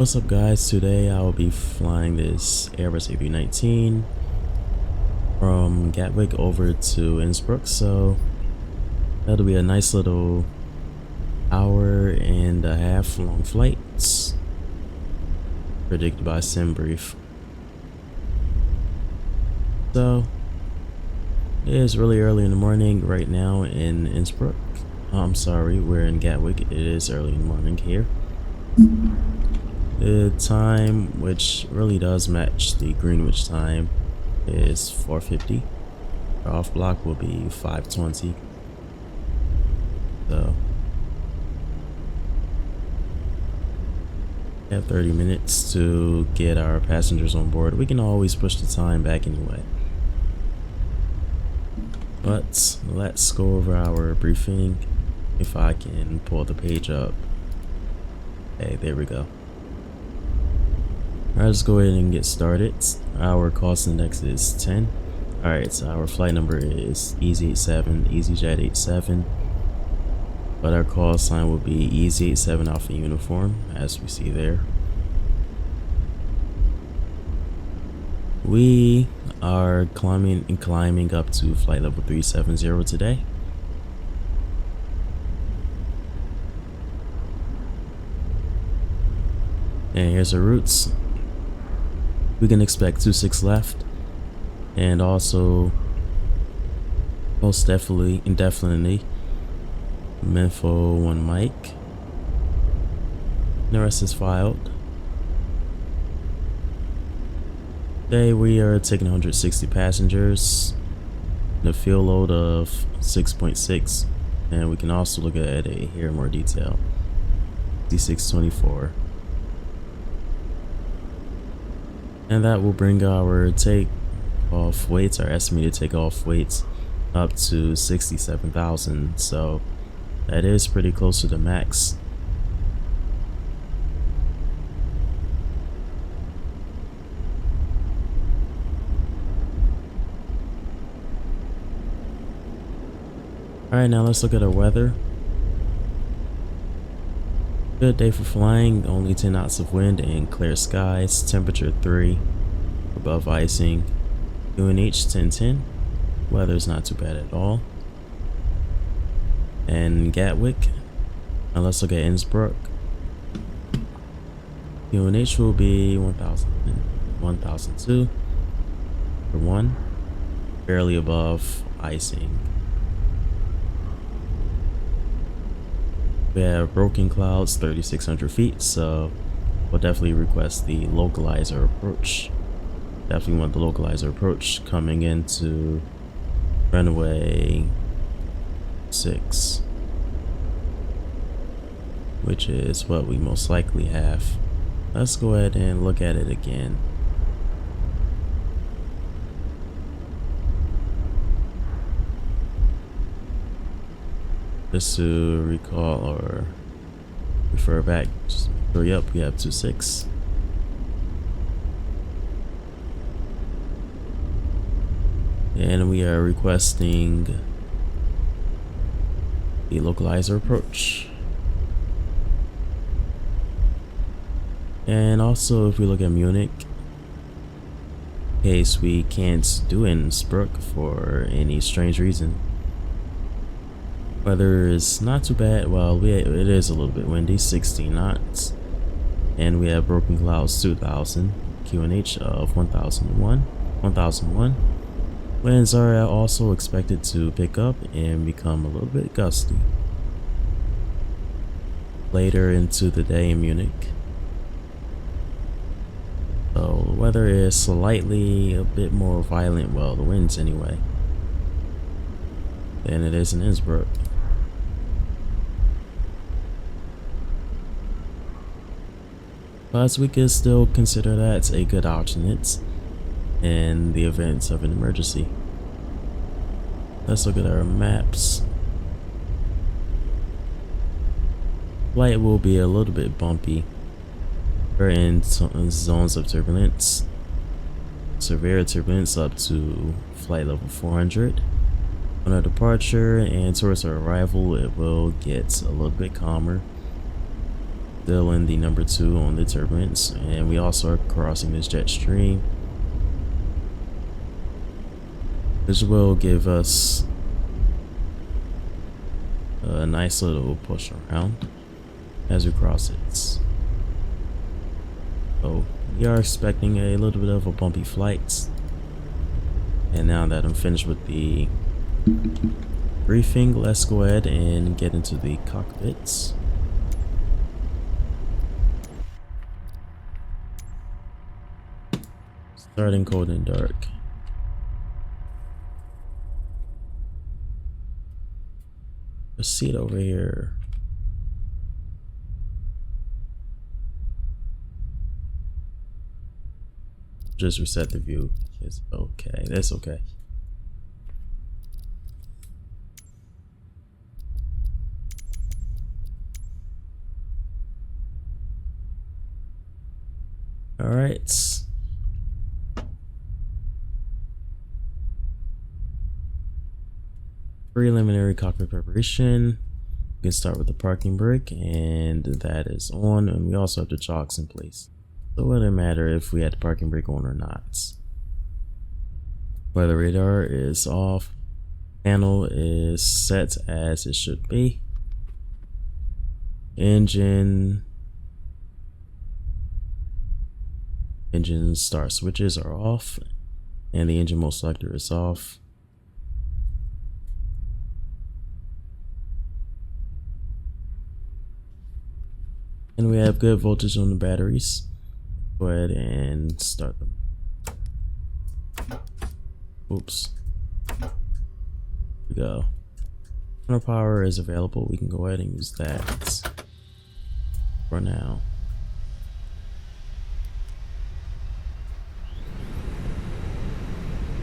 What's up guys, today I will be flying this Airbus A319 from Gatwick over to Innsbruck, so that'll be a nice little hour-and-a-half long flight predicted by SimBrief. So it is really early in the morning right now in Innsbruck. I'm sorry, we're in Gatwick. It is early in the morning here. The time, which really does match the Greenwich time, is 4:50. Our off block will be 5:20. So we have 30 minutes to get our passengers on board. We can always push the time back anyway. But let's go over our briefing. If I can pull the page up. Hey, there we go. Alright, let's go ahead and get started. Our cost index is 10. Alright, so our flight number is Easyjet 87. But our call sign will be Easy87 Alpha Uniform, as we see there. We are climbing up to flight level 370 today. And here's our routes. We can expect 26 left, and also most definitely, indefinitely, Menfo 1 Mike. The rest is filed. Today we are taking 160 passengers, the fuel load of 6.6, and we can also look at it here in more detail. D624. And that will bring our takeoff weights, our estimated takeoff weights, up to 67,000. So that is pretty close to the max. Alright, now let's look at our weather. Good day for flying, only 10 knots of wind and clear skies, temperature 3, above icing, UNH 1010, weather's not too bad at all. And Gatwick, now let's look at Innsbruck. UNH will be 1002 for 1, barely above icing. We have broken clouds, 3,600 feet, so we'll definitely request the localizer approach. Definitely want the localizer approach coming into runway 6, which is what we most likely have. Let's go ahead and look at it again. Just to recall or refer back, just hurry up, we have 26. And we are requesting the localizer approach. And also, if we look at Munich, in case we can't do Innsbruck for any strange reason, weather is not too bad. Well, it is a little bit windy, 16 knots, and we have broken clouds 2,000, QNH of 1001. Winds are also expected to pick up and become a little bit gusty later into the day in Munich. So the weather is slightly a bit more violent, well, the winds anyway, than it is in Innsbruck. But we could still consider that a good alternate in the event of an emergency. Let's look at our maps. Flight will be a little bit bumpy. We're in zones of turbulence, severe turbulence up to flight level 400. On our departure and towards our arrival, it will get a little bit calmer. Still in the number 2 on the turbulence, and we also are crossing this jet stream, which will give us a nice little push around as we cross it. So we are expecting a little bit of a bumpy flight. And now that I'm finished with the briefing, let's go ahead and get into the cockpits. Starting cold and dark. A seat over here. Just reset the view. It's okay. That's okay. All right. Preliminary cockpit preparation. We can start with the parking brake, and that is on, and we also have the chocks in place. So it wouldn't matter if we had the parking brake on or not. Weather radar is off. Panel is set as it should be. Engine start switches are off, and the engine mode selector is off. And we have good voltage on the batteries. Go ahead and start them. Oops. Here we go. Counter power is available. We can go ahead and use that for now.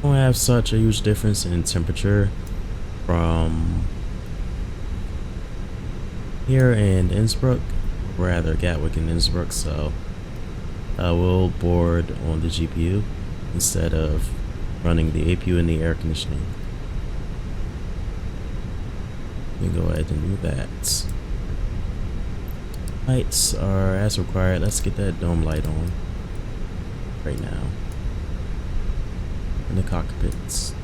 Don't have such a huge difference in temperature from here in Innsbruck, rather Gatwick and Innsbruck, so I will board on the GPU instead of running the APU and the air conditioning. We can go ahead and do that. Lights are as required. Let's get that dome light on right now in the cockpits.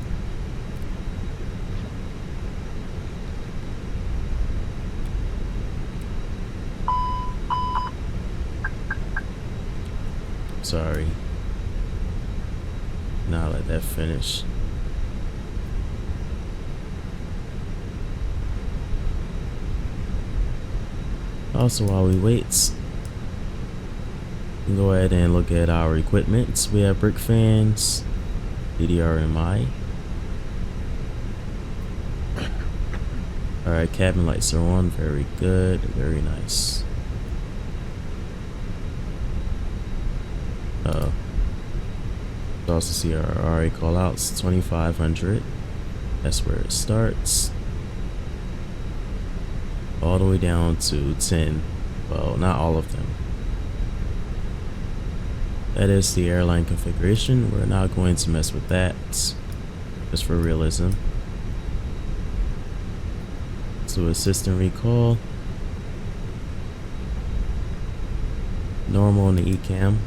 Sorry. Now let that finish. Also, while we wait, we can go ahead and look at our equipment. We have brick fans, DDRMI. Alright, cabin lights are on. Very good. Very nice. You also see our RA callouts, 2500. That's where it starts. All the way down to 10. Well, not all of them. That is the airline configuration. We're not going to mess with that, just for realism. So assistant recall. Normal on the ECAM.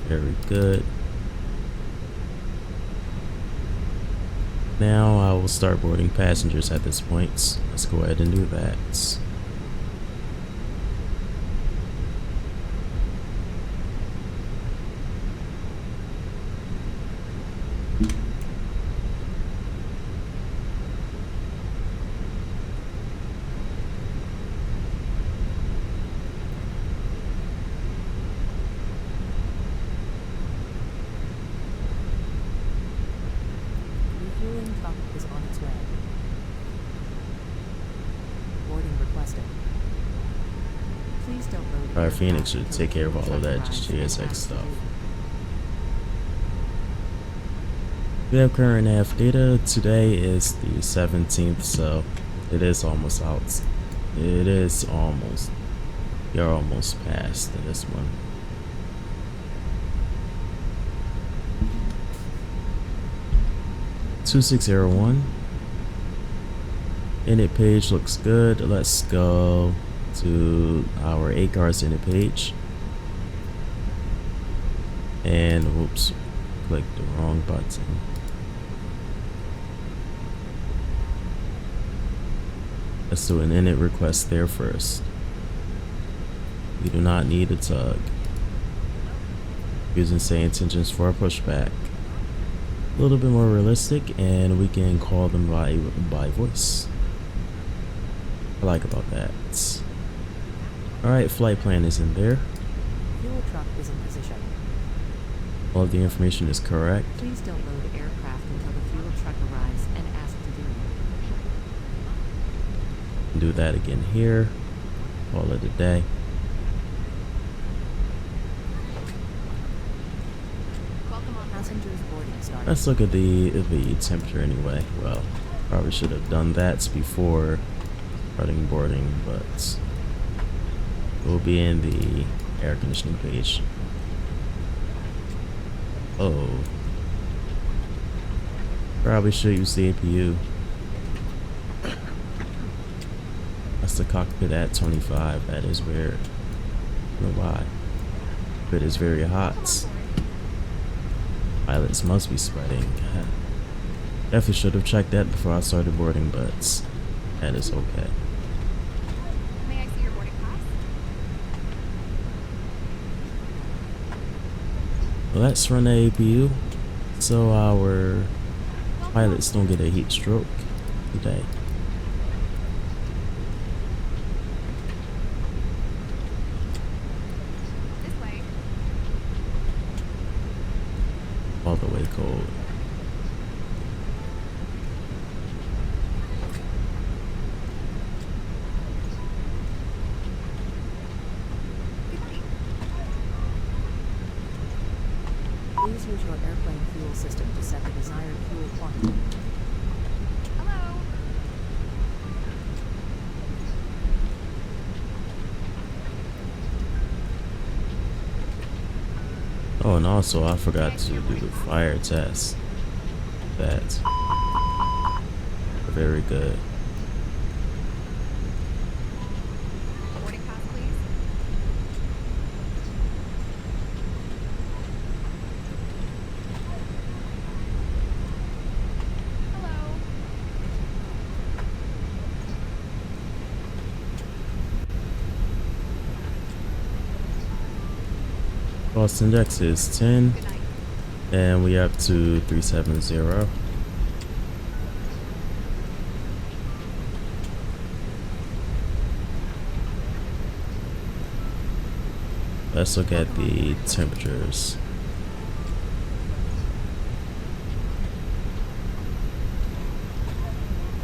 Very good. Now I will start boarding passengers at this point. Let's go ahead and do that. Is on its way. Boarding requested. Please don't load. Our Phoenix should take care of all of that GSX stuff. We have current nav data. Today is the 17th, so it is almost out. It is almost. You're almost past this one. (2601). Init page looks good. Let's go to our 8 cars in the page. And whoops, clicked the wrong button. Let's do an init request there first. We do not need a tug. Using say intentions for a pushback. A little bit more realistic, and we can call them by voice. I like about that. Alright, flight plan is in there. Fuel truck is in position. All of the information is correct. Please don't load aircraft until the fuel truck arrives and ask to do. Do that again here. Call it a day. Passengers boarding started. Let's look at the temperature anyway. Well, probably should have done that before starting boarding, but we'll be in the air conditioning page. Oh, probably should use the APU. That's the cockpit at 25. That is weird. I don't know why. But it's very hot. Pilots must be sweating. Definitely should have checked that before I started boarding, but that is okay. May I see your boarding pass? Let's run the APU so our pilots don't get a heat stroke today. This way. All the way cold. Good night. Please use your airplane fuel system to set the desired fuel quantity. Hello. Oh, and also I forgot to do the fire test. That's very good. Boarding pass, please. Hello. Cost index is 10, Good night. and we up to 370. Let's look at the temperatures.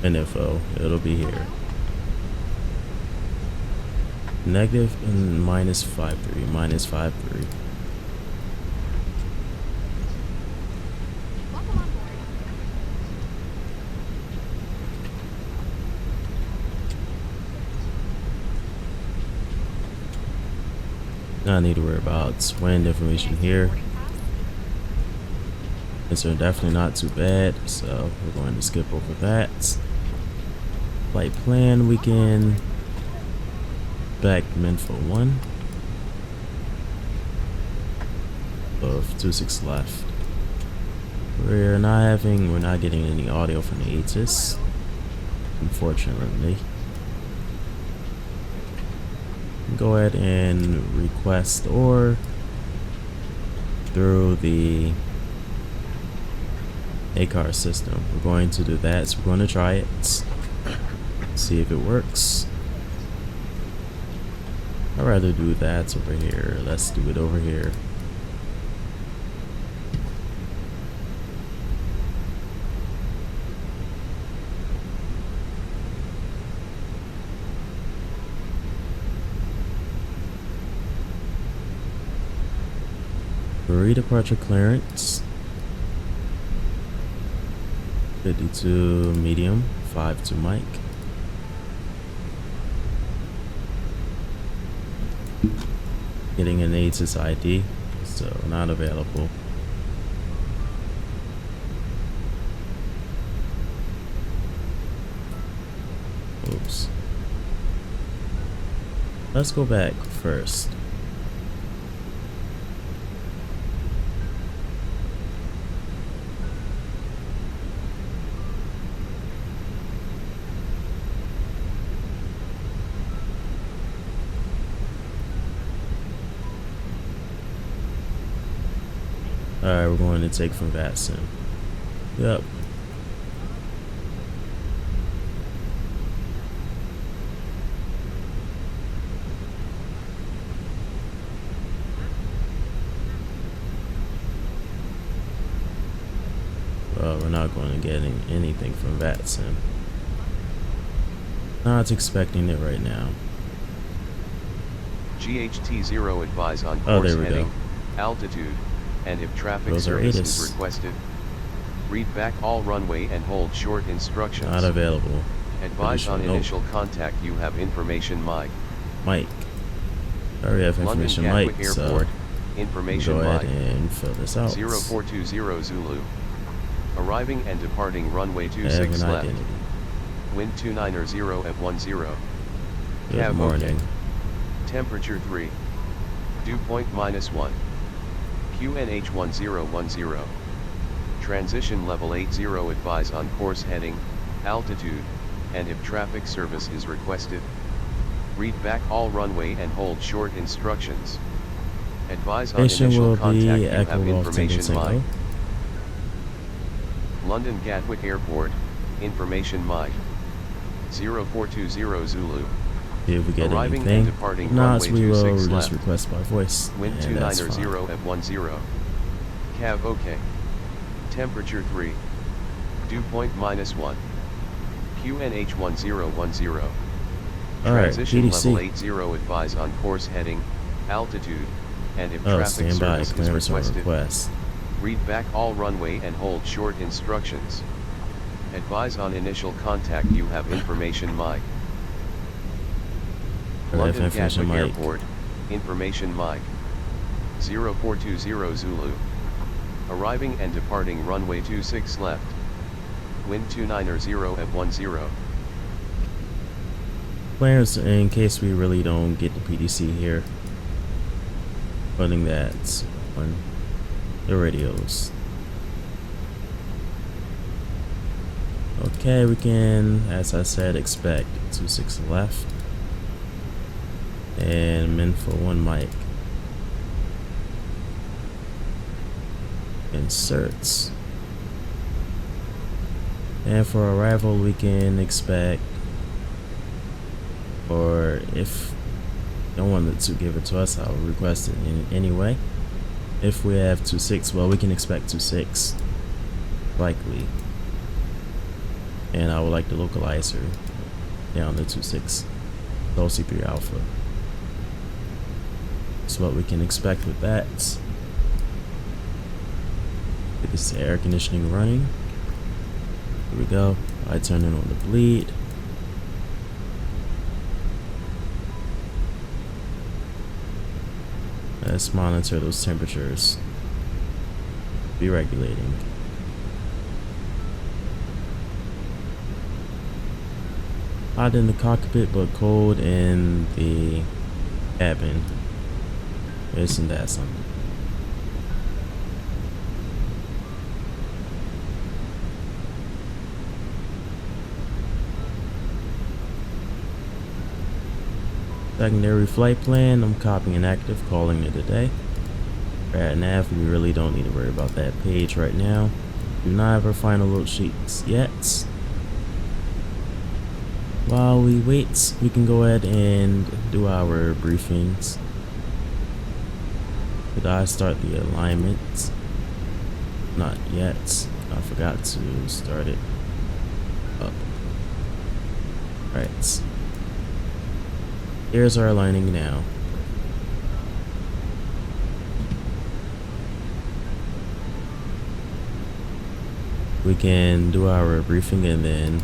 And info, it'll be here. Negative and minus 5.3, minus 5.3. Welcome on board. Now I need to worry about wind information here. Boarding pass. It's definitely not too bad, so we're going to skip over that. Flight plan, we can back info 1 of 26 left. We're not getting any audio from the ATIS, unfortunately. Go ahead and request or through the ACAR system. We're going to do that, so we're going to try it, see if it works. I'd rather do that over here. Let's do it over here. Pre-departure clearance 52 medium, 5 to Mike. Getting an ATIS ID, so not available. Oops. Let's go back first. Alright, we're going to take from Vatsim. Yep. Well, we're not going to get anything from Vatsim. Not expecting it right now. GHT0 advise on Oh, course there we heading, go. altitude, and if traffic Those are service ATIS. is requested. Read back all runway and hold short instructions. Not available. Advise on Nope. initial contact you have information Mike. Mike. I already have London information Gatwick Mike, so Airport, information go ahead Mike. and fill this out. 0420 Zulu. Arriving and departing runway I have 26 an left. identity. Wind 290 F10. Good Cab morning. OK. Temperature 3. Dew point -1. QNH 1010. Transition level 80 advise on course heading, altitude, and if traffic service is requested. Read back all runway and hold short instructions. Advise on Station initial will contact be you have Echo Golf information Tango Mike. Tango. London Gatwick Airport, information Mike. 0420 Zulu. If we get Arriving and anything, departing if not, runway we will 26 just left. request by voice. Wind And that's 290 fine. F10. Cab OK. Temperature 3. Dew point -1. QNH 1010. Alright, Transition level PDC. 80 advise on course heading, altitude, and if Oh, traffic stand by. service is Clearance or requested. request. Read back all runway and hold short instructions. Advise on initial contact you have information Mike. I have London information Gatwick Mike. Airport, information Mike. 0420 Zulu. Arriving and departing runway 26 left. Wind 290 F10. Clearance in case we really don't get the PDC here. Putting that on the radios. Okay, we can, as I said, expect 26 left. And min for 1 mic. Inserts. And for arrival, we can expect, or if no one wanted to give it to us, I'll request it in any way. If we have 26, well, we can expect 26, likely. And I would like the localizer down to 26, LC3 Alpha. That's what we can expect with that. This is air conditioning running. Here we go. I turn it on the bleed. Let's monitor those temperatures. Be regulating. Hot in the cockpit, but cold in the cabin. Isn't that something? Secondary flight plan, I'm copying an active, calling it a day. At nav, we really don't need to worry about that page right now. Do not have our final load sheets yet. While we wait, we can go ahead and do our briefings. Did I start the alignment? Not yet. I forgot to start it up. Right. Here's our aligning now. We can do our briefing and then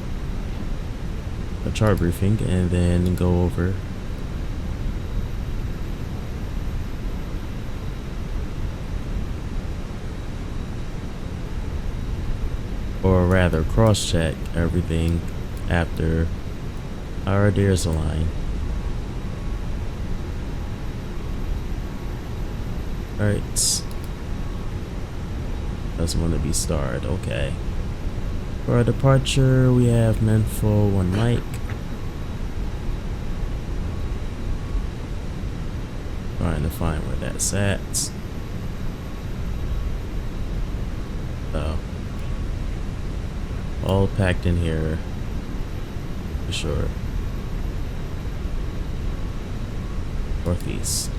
a chart briefing and then go over or rather cross-check everything after our deers align. Alright. Doesn't want to be starred. Okay. For our departure, we have Menfo 1 Mike. Trying to find where that's at. Oh. All packed in here. For sure. Northeast.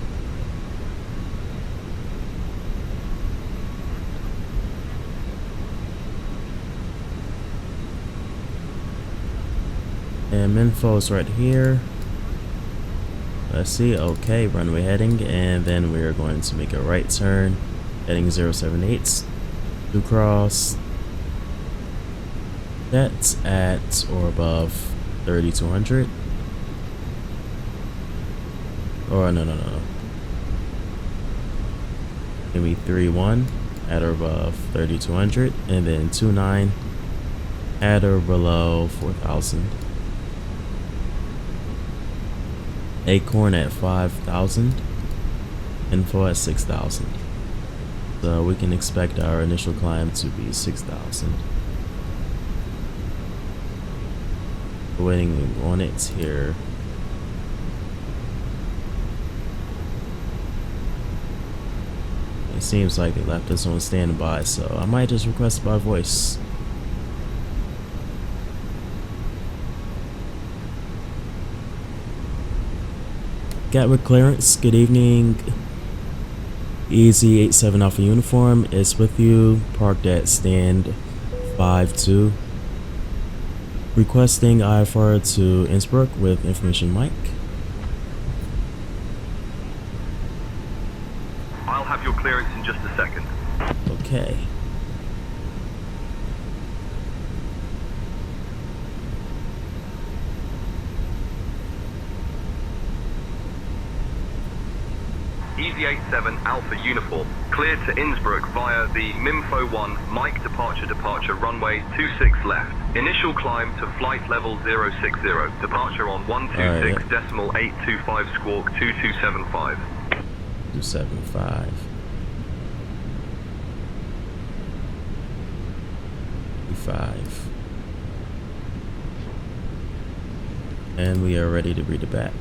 And Menfo's right here. Let's see. Okay, runway heading, and then we're going to make a right turn, heading 078 to cross. That's at or above 3200. Or no. Give me 31 at or above 3200, and then 29 at or below 4000. Acorn at 5,000, Info at 6,000. So we can expect our initial climb to be 6,000. Waiting on it here. It seems like they left us on standby, so I might just request by voice. Gatwick clearance, good evening. Easy 87 Alpha uniform is with you, parked at stand 52. Requesting IFR to Innsbruck with information Mike. I'll have your clearance in just a second. Okay. Easy 87 Alpha uniform, cleared to Innsbruck via the Minfo 1 Mike departure runway 26 left. Initial climb to flight level 060. Departure on 126.825 squawk 2275. 275. 5. And we are ready to read it back.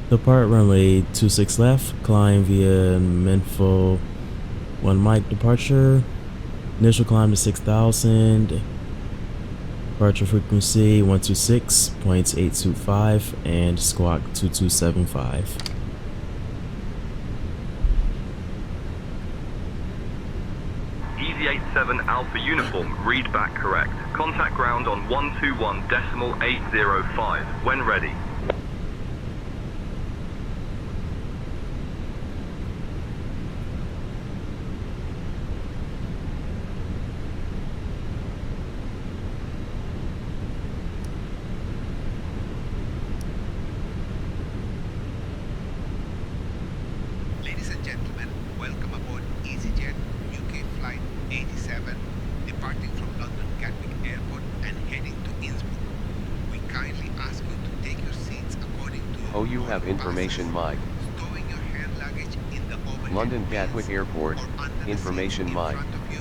Depart runway 26 left, climb via Menfo 1 Mike departure. Initial climb to 6,000. Departure frequency 126.825 and squawk 2275. Easy 87 Alpha uniform, read back correct. Contact ground on 121.805 when ready. Ladies and gentlemen, welcome aboard Easyjet UK flight 87, departing from London Gatwick Airport and heading to Innsbruck. We kindly ask you to take your seats according to Oh, you boarding have information, passes, Mike. stowing your hand luggage in the overhead London bins Gatwick Airport, or under the information, seats in Mike. front of you.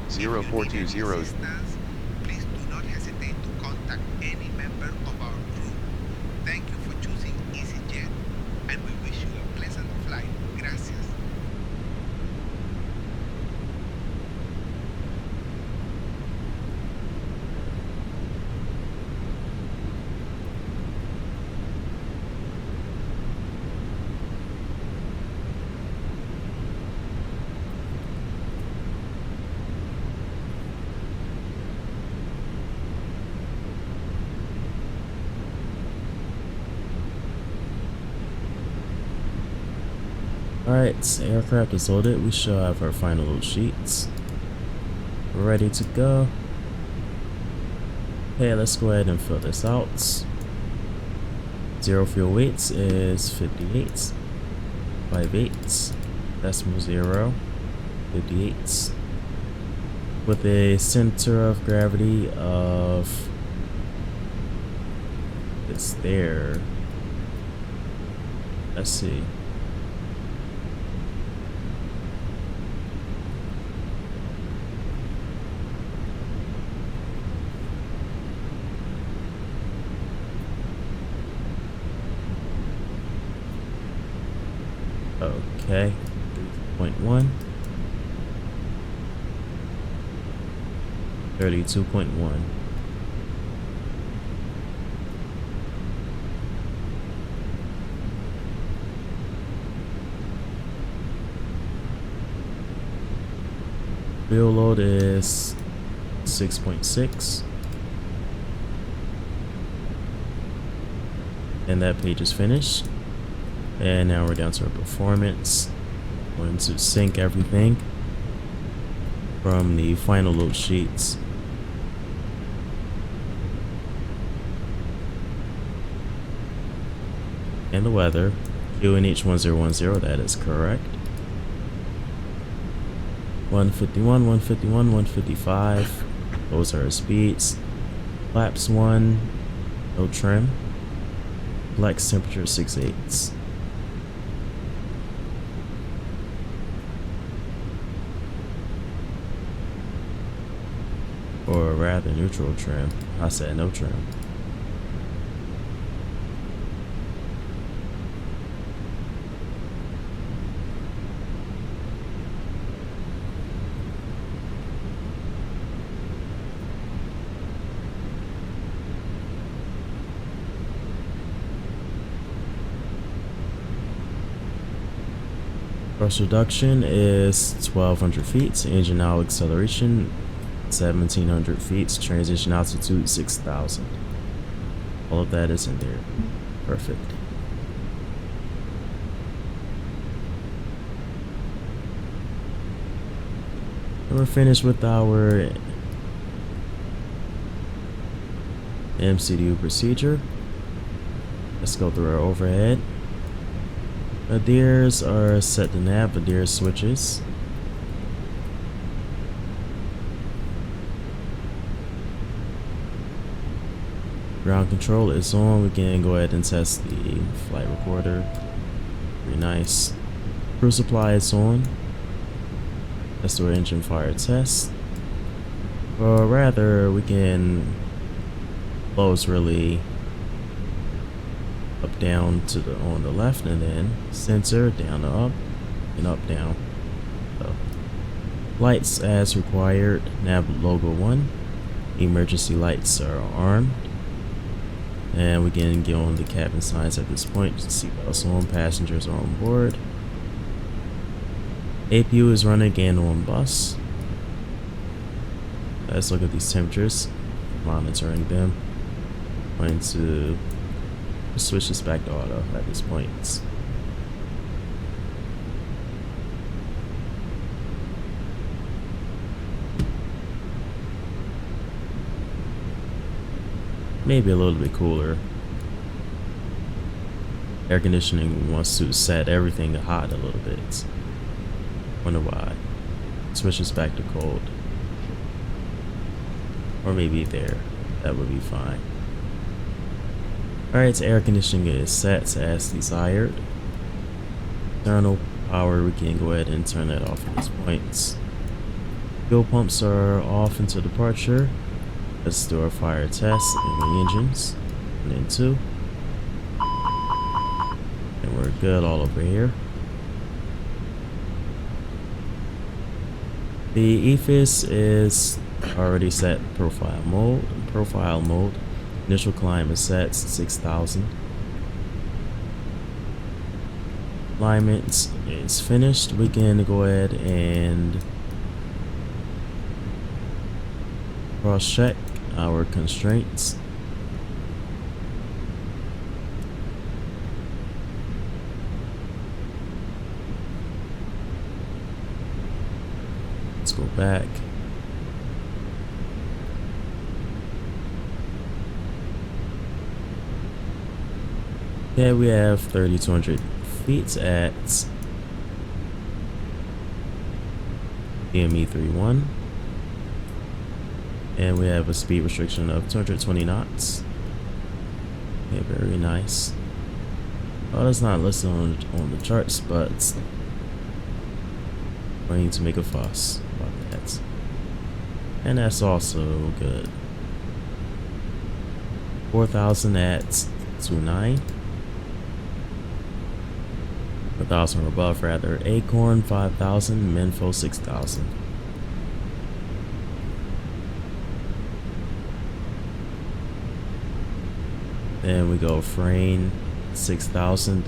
If you need any 0420. assistance, please do not hesitate to contact any member of our crew. Thank you for choosing Easyjet, and we wish you a pleasant flight. Gracias. Alright, aircraft is loaded. We shall have our final load sheets. We're ready to go. Okay, let's go ahead and fill this out. Zero fuel weights is 58. 58. Decimal 0. 58. With a center of gravity of... it's there. Let's see. Okay, 3.1. 32.1. Wheel load is 6.6. And that page is finished. And now we're down to our performance. Going to sync everything from the final load sheets. And the weather, QNH1010, that is correct. 151, 151, 155, those are our speeds. Flaps 1, no trim. Flex temperature 6/8. Or rather neutral trim. I said no trim. Thrust reduction is 1200 feet. Engine now acceleration 1700 feet. Transition altitude 6000. All of that is in there. Perfect. And we're finished with our MCDU procedure. Let's go through our overhead. Adheres are set to nav, adhere switches. Ground control is on. We can go ahead and test the flight recorder. Very nice. Crew supply is on. Let's do our engine fire test. Or rather, we can close really up down to the on the left, and then sensor down to up and up down. So, lights as required. Nav logo 1. Emergency lights are armed. And we can get on the cabin signs at this point. Seatbelts on, passengers are on board. APU is running again on bus. Let's look at these temperatures, monitoring them. Going to switch this back to auto at this point. Maybe a little bit cooler. Air conditioning wants to set everything hot a little bit. Wonder why. Switch this back to cold. Or maybe there. That would be fine. Alright, so air conditioning is set as desired. External power, we can go ahead and turn that off at this point. Fuel pumps are off until departure. Let's do our fire test in the engines. And then 2. And we're good all over here. The EFIS is already set profile mode. Initial climb is set 6,000. Alignment is finished. We can go ahead and cross-check our constraints. Let's go back. Okay, we have 3,200 feet at DME 31. And we have a speed restriction of 220 knots. Okay, very nice. Well, that's not listed on the charts, but I need to make a fuss about that. And that's also good. 4,000 at 2.9. 1,000 or above rather. Acorn 5,000, Minfo 6,000. Then we go Frame 6,000,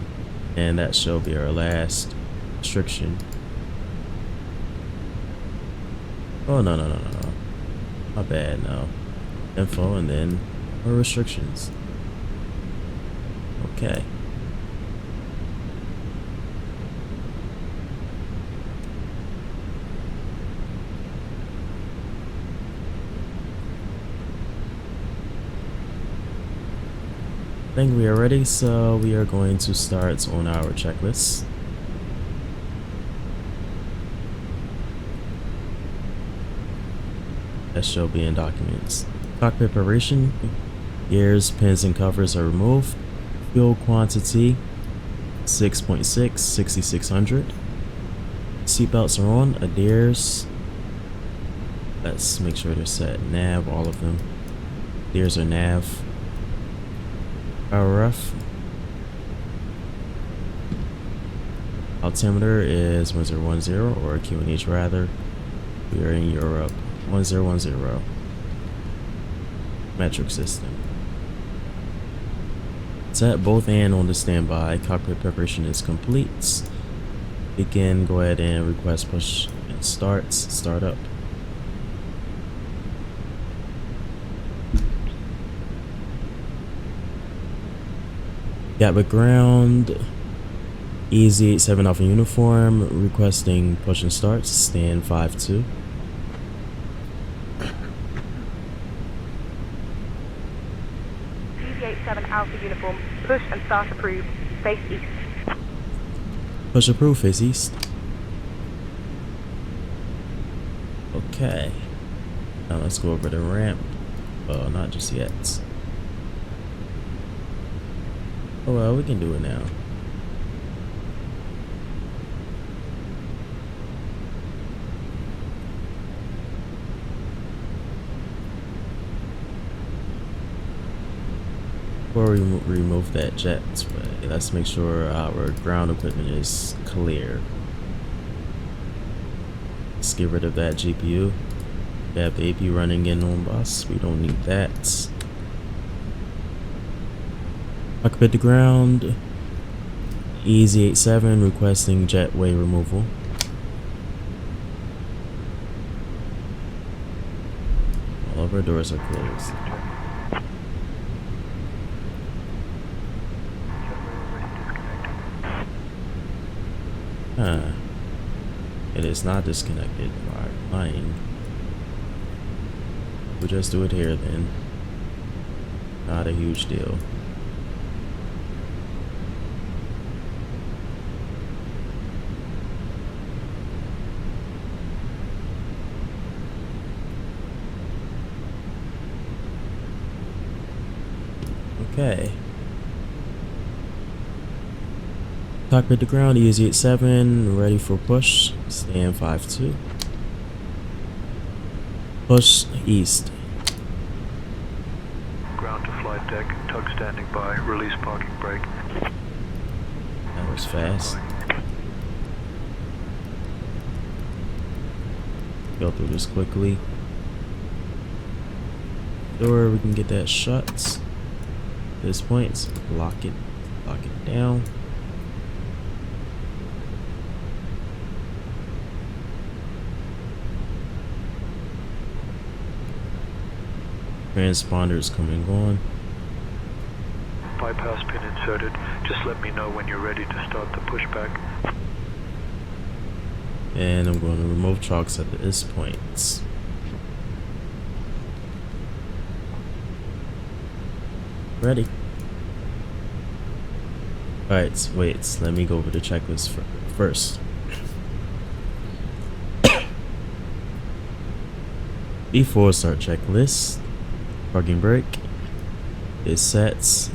and that shall be our last restriction. Oh no. My bad, no. Info and then our restrictions. Okay. I think we are ready, so we are going to start on our checklist. That shall be in documents. Cockpit preparation. Gears, pins, and covers are removed. Fuel quantity 6.6, 6,600. Seatbelts are on. Adairs. Let's make sure they're set. Nav, all of them. Adairs are nav. RF. Altimeter is 1010 or QNH rather. We are in Europe. 1010. Metric system. Set both and on the standby. Cockpit preparation is complete. We can go ahead and request push and start up. Gatwick ground. Easy 87 Alpha uniform requesting push and start. Stand 5-2. Easy 87 Alpha uniform, push and start approved, face east. Push approved, face east. Okay. Now let's go over the ramp. Oh, not just yet. Oh well, we can do it now. Before we remove that jet, let's make sure our ground equipment is clear. Let's get rid of that GPU. We have the AP running in on bus. We don't need that. Cockpit to ground. Easy 87 requesting jetway removal. All of our doors are closed. It is not disconnected. Alright, fine. We'll just do it here then. Not a huge deal. Okay. Cockpit to ground, Easy 87, ready for push, stand 5-2. Push east. Ground to flight deck, tug standing by, release parking brake. That was fast. Go through this quickly. Door, we can get that shut. At this point, so lock it down. Transponders coming on. Bypass pin inserted. Just let me know when you're ready to start the pushback. And I'm going to remove chocks at this point. Ready. Alright, wait, let me go over the checklist first. Before start checklist, parking brake is set,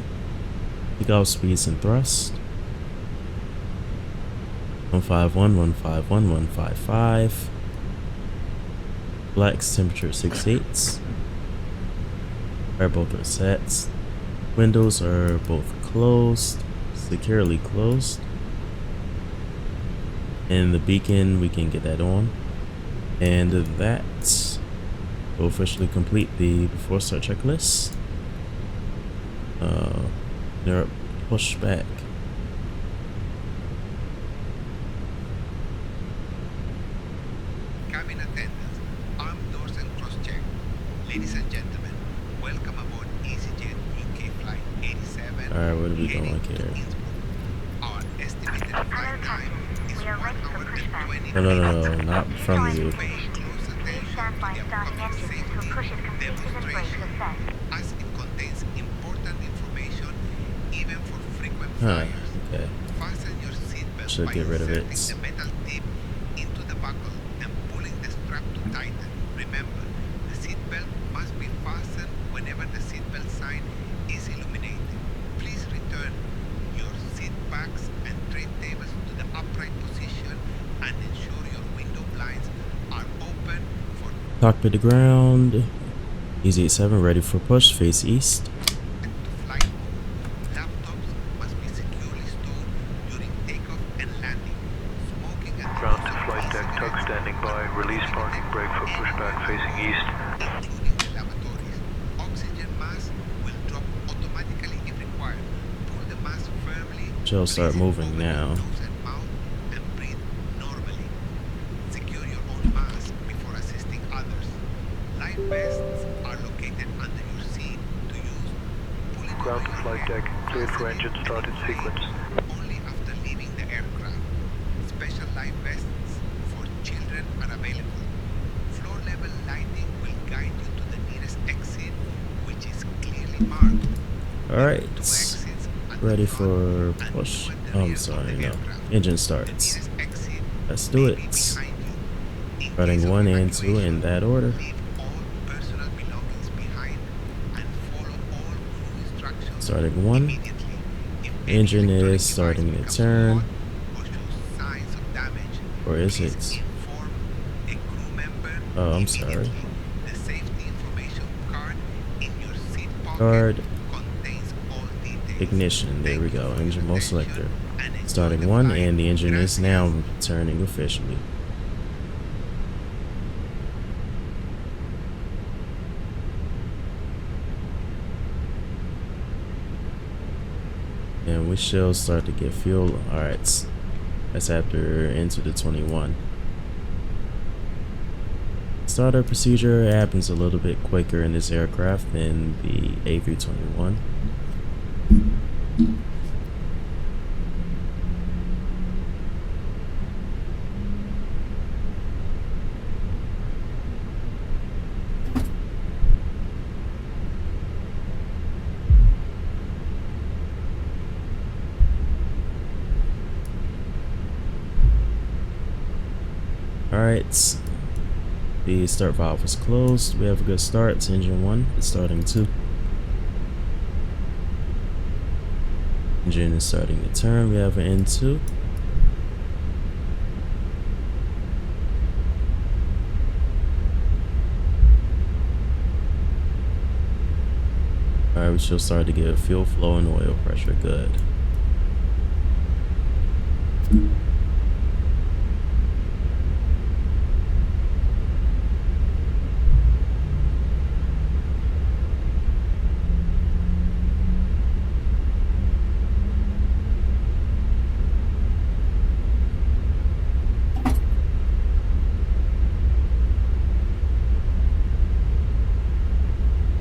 takeoff speeds and thrust, 151, 151, 155. Flex temperature 68. Alright, both are set. Windows are both closed, securely closed. And the beacon, we can get that on. And that will officially complete the before start checklist. They're push back. Cabin attendants, armed doors and cross-check. Ladies and gentlemen, welcome aboard Easyjet UK Flight 87. Alright, where are we heading going to here? Innsbruck. Our estimated flight time is 1 hour and 20 No, not from you. Pay close attention to the upcoming safety demonstration, as it contains important information even for frequent flyers. Okay. Fasten your seatbelt Should by get rid of it. inserting the metal tip into the buckle and pulling the strap to tighten. Remember, the seatbelt must be fastened whenever the seatbelt sign is illuminated. Please return your seat backs and tray tables to the upright position and ensure your window blinds are open for Cockpit to ground. Easyjet 7 ready for push. Face east. to flight mode. Laptops must be securely stowed during takeoff and landing. Smoking and Ground to use of flight deck, tug e-cigarettes, standing by. Release parking brake for pushback facing east. including the lavatories. Oxygen mask will drop automatically if required. Pull the mask firmly. She'll start place it moving over now. your nose and mouth, and breathe normally. Secure your own mask before assisting others. Life vests are located under your seat to use. Pull it Ground over to your flight head, deck, cleared for fasten it engine and start in inflate sequence. only after leaving the aircraft. Special life vests for children are available. Floor level lighting will guide you to the nearest exit, which is clearly marked. Alright. Two exits at Ready the front for and push. two at the Oh, I'm rear of sorry, the no. aircraft. Engine The starts. nearest exit Let's do may it. be behind you. In Starting case of 1 and 2 in evacuation, that order. leave all personal belongings behind and follow all crew instructions Starting 1. immediately. If any Engine electronic is starting to device becomes turn. hot or shows signs of damage, Or is please it? inform a crew member Oh, I'm sorry. immediately. The safety information card in your seat pocket Guard. contains all details. Ignition. There we go. Engine mode selector. And enjoy Starting the 1 flight. and the engine is Gracias. now turning officially. And we shall start to get fuel. Alright. That's after into the 21. Startup procedure happens a little bit quicker in this aircraft than the A321. Alright, the start valve is closed. We have a good start. It's engine 1, it's starting 2. Engine is starting to turn. We have an N2. Alright, we should start to get fuel flow and oil pressure. Good.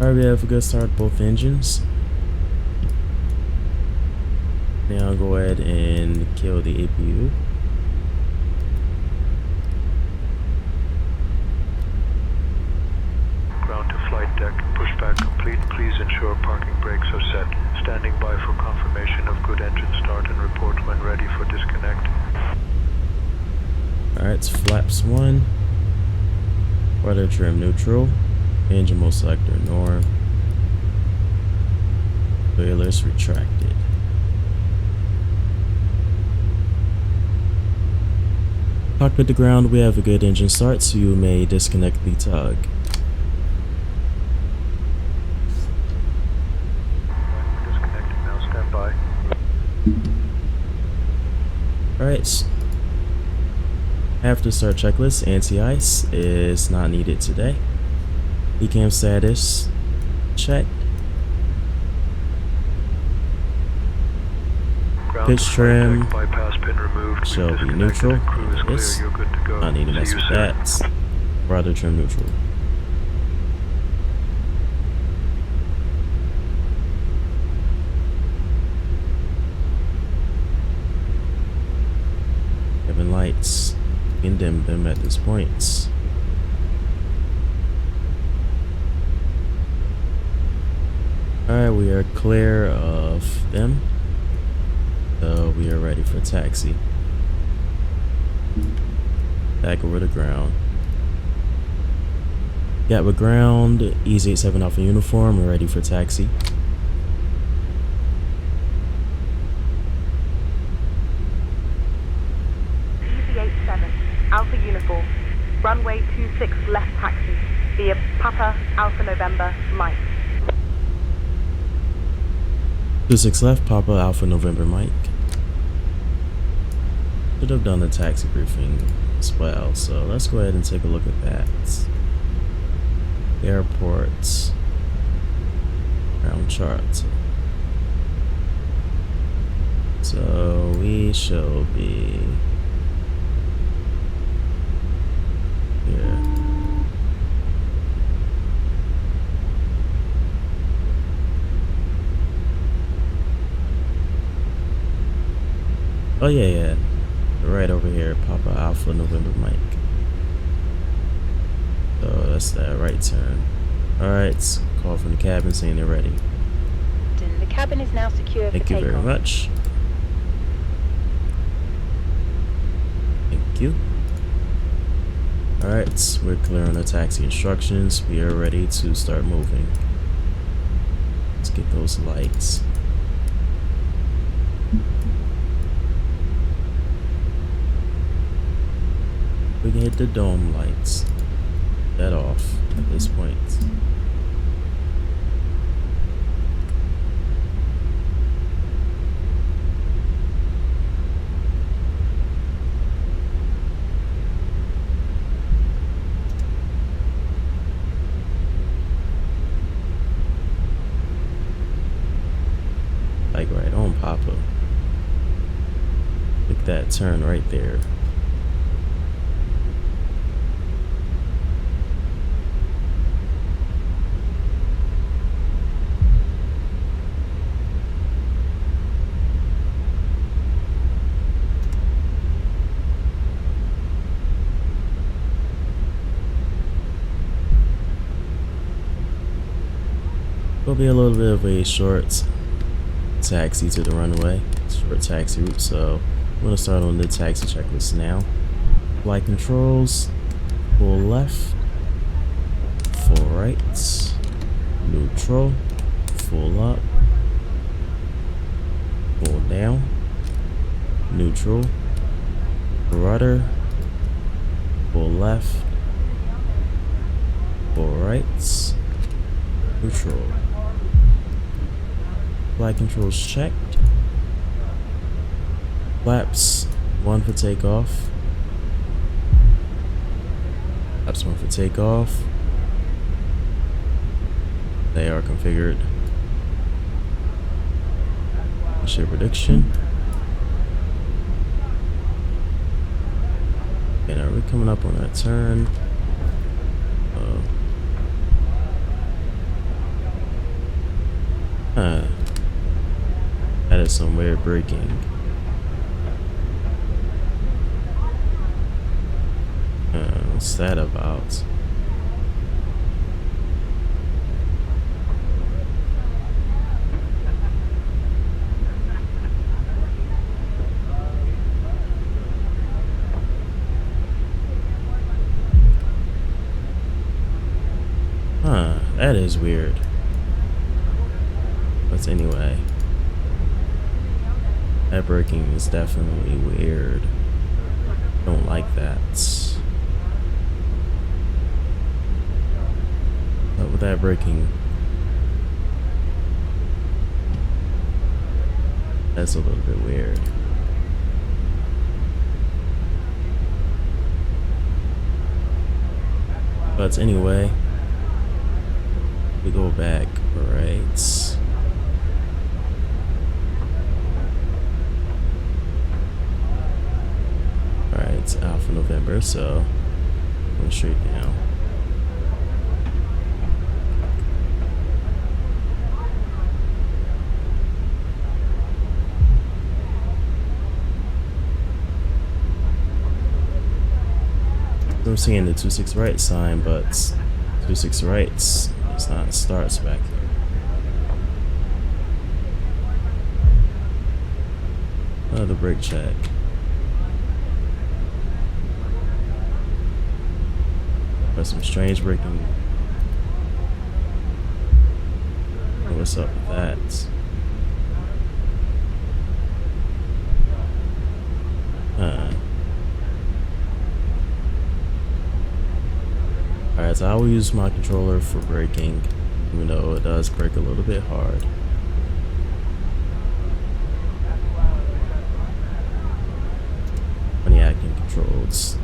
Alright, we have a good start both engines. Now I'll go ahead and kill the APU. Ground to flight deck, pushback complete. Please ensure parking brakes are set. Standing by for confirmation of good engine start and report when ready for disconnect. Alright, it's flaps 1. Rudder trim neutral. Engine mode selector norm. Spoilers retracted. Cockpit to ground, we have a good engine start, so you may disconnect the tug. We're disconnecting now. Stand by. Alright. After start checklist, anti-ice is not needed today. ECAM status checked. Ground Pitch to flight trim deck, bypass pin removed. shall We've be disconnected neutral. and crew is clear. Yes. You're good to go. Not need to See mess you with soon. that. Rudder trim neutral. Cabin lights. You can dim them at this point. Alright, we are clear of them. So we are ready for taxi. Back over the ground. Gatwick ground, Easyjet 7 Alpha uniform, we're ready for taxi. Easyjet 7 Alpha uniform. Runway 26 left taxi via Papa Alpha November Mike. 26 left, Papa Alpha November Mike. Should have done the taxi briefing as well, so let's go ahead and take a look at that. Airport ground chart. So we shall be here. Oh yeah, right over here, Papa Alpha November Mike. So that's that right turn. Alright, call from the cabin saying they're ready. The cabin is now secure Thank you very much. Thank you. Alright, we're clear on the taxi instructions. We are ready to start moving. Let's get those lights. We can hit the dome lights. That off at this point. Like right on, Papa. Look at that turn right there. Will be a little bit of a short taxi to the runway, short taxi route, so I'm going to start on the taxi checklist now. Flight controls, full left, full right, neutral, full up, full down, neutral, rudder, full left, full right, neutral. Flight controls checked. Flaps 1 for takeoff. Flaps 1 for takeoff. They are configured. Shape prediction. And are we coming up on that turn? That is some weird braking. What's that about? That is weird. But anyway, that braking is definitely weird. Don't like that. But with that braking, that's a little bit weird. But anyway, we go back, right? Alright, Alpha November, so going straight down. I'm seeing the 26 right sign, but 26 rights it's not starts back here. Another brake check. Got some strange braking. What's up with that? Alright, so I will use my controller for braking, even though it does brake a little bit hard. When the acting controls.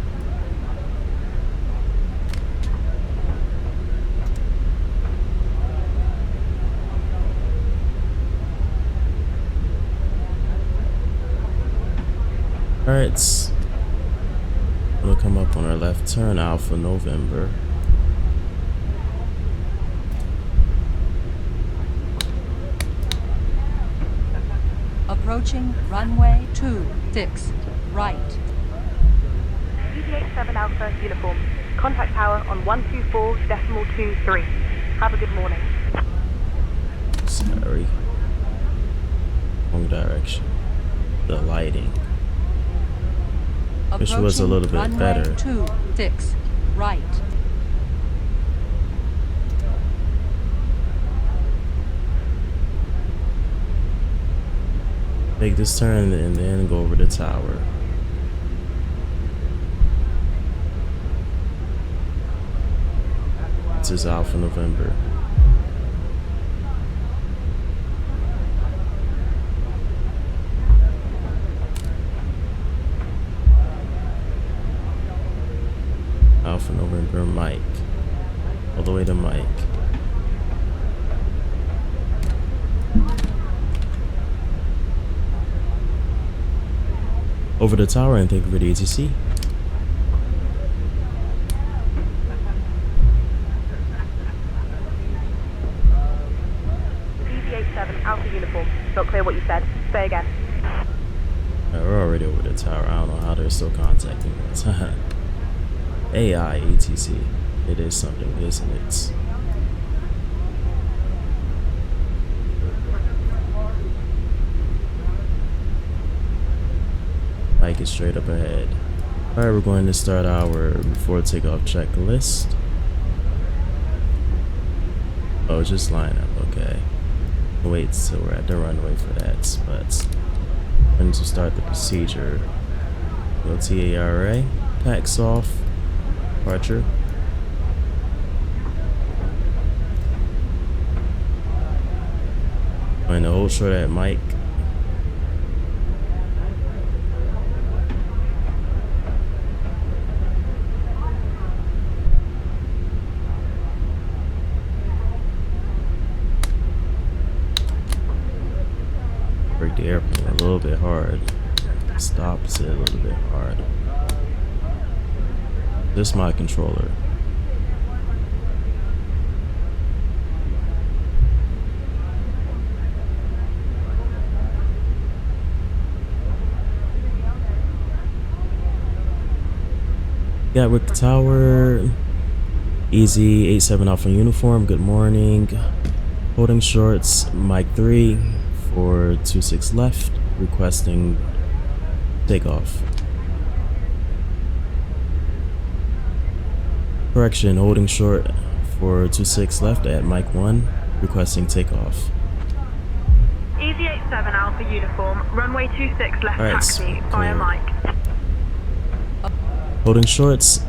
Alright, we'll come up on our left turn, Alpha November. Approaching runway 26, right. Easyjet 7 Alpha uniform. Contact tower on 124.23. Have a good morning. Sorry. Wrong direction. The lighting. Wish it was a little bit better. 26, right. Make this turn and then go over the tower. This is Alpha November. Alpha November Mike. All the way to Mike. Over the tower and take video ATC. Easyjet 7 Alpha uniform. Not clear what you said. Say again. Alright, we're already over the tower. I don't know how they're still contacting us. AI ATC. It is something, isn't it? Mike is straight up ahead. Alright, we're going to start our before takeoff checklist. Oh, just line up, okay. Wait till we're at the runway for that, but we're going to start the procedure. Go TARA, packs off, departure. Going to hold short at Mike. Brake the airplane a little bit hard. Stops it a little bit hard. This is my controller. Gatwick Tower, Easy 87 Alpha uniform, good morning. Holding shorts, Mike 3 for 26 left, requesting takeoff. Correction, holding short for 26 left at Mike 1, requesting takeoff. Easyjet 7 Alpha uniform. Runway 26 left Alright, taxi via clear. Mike. Holding shorts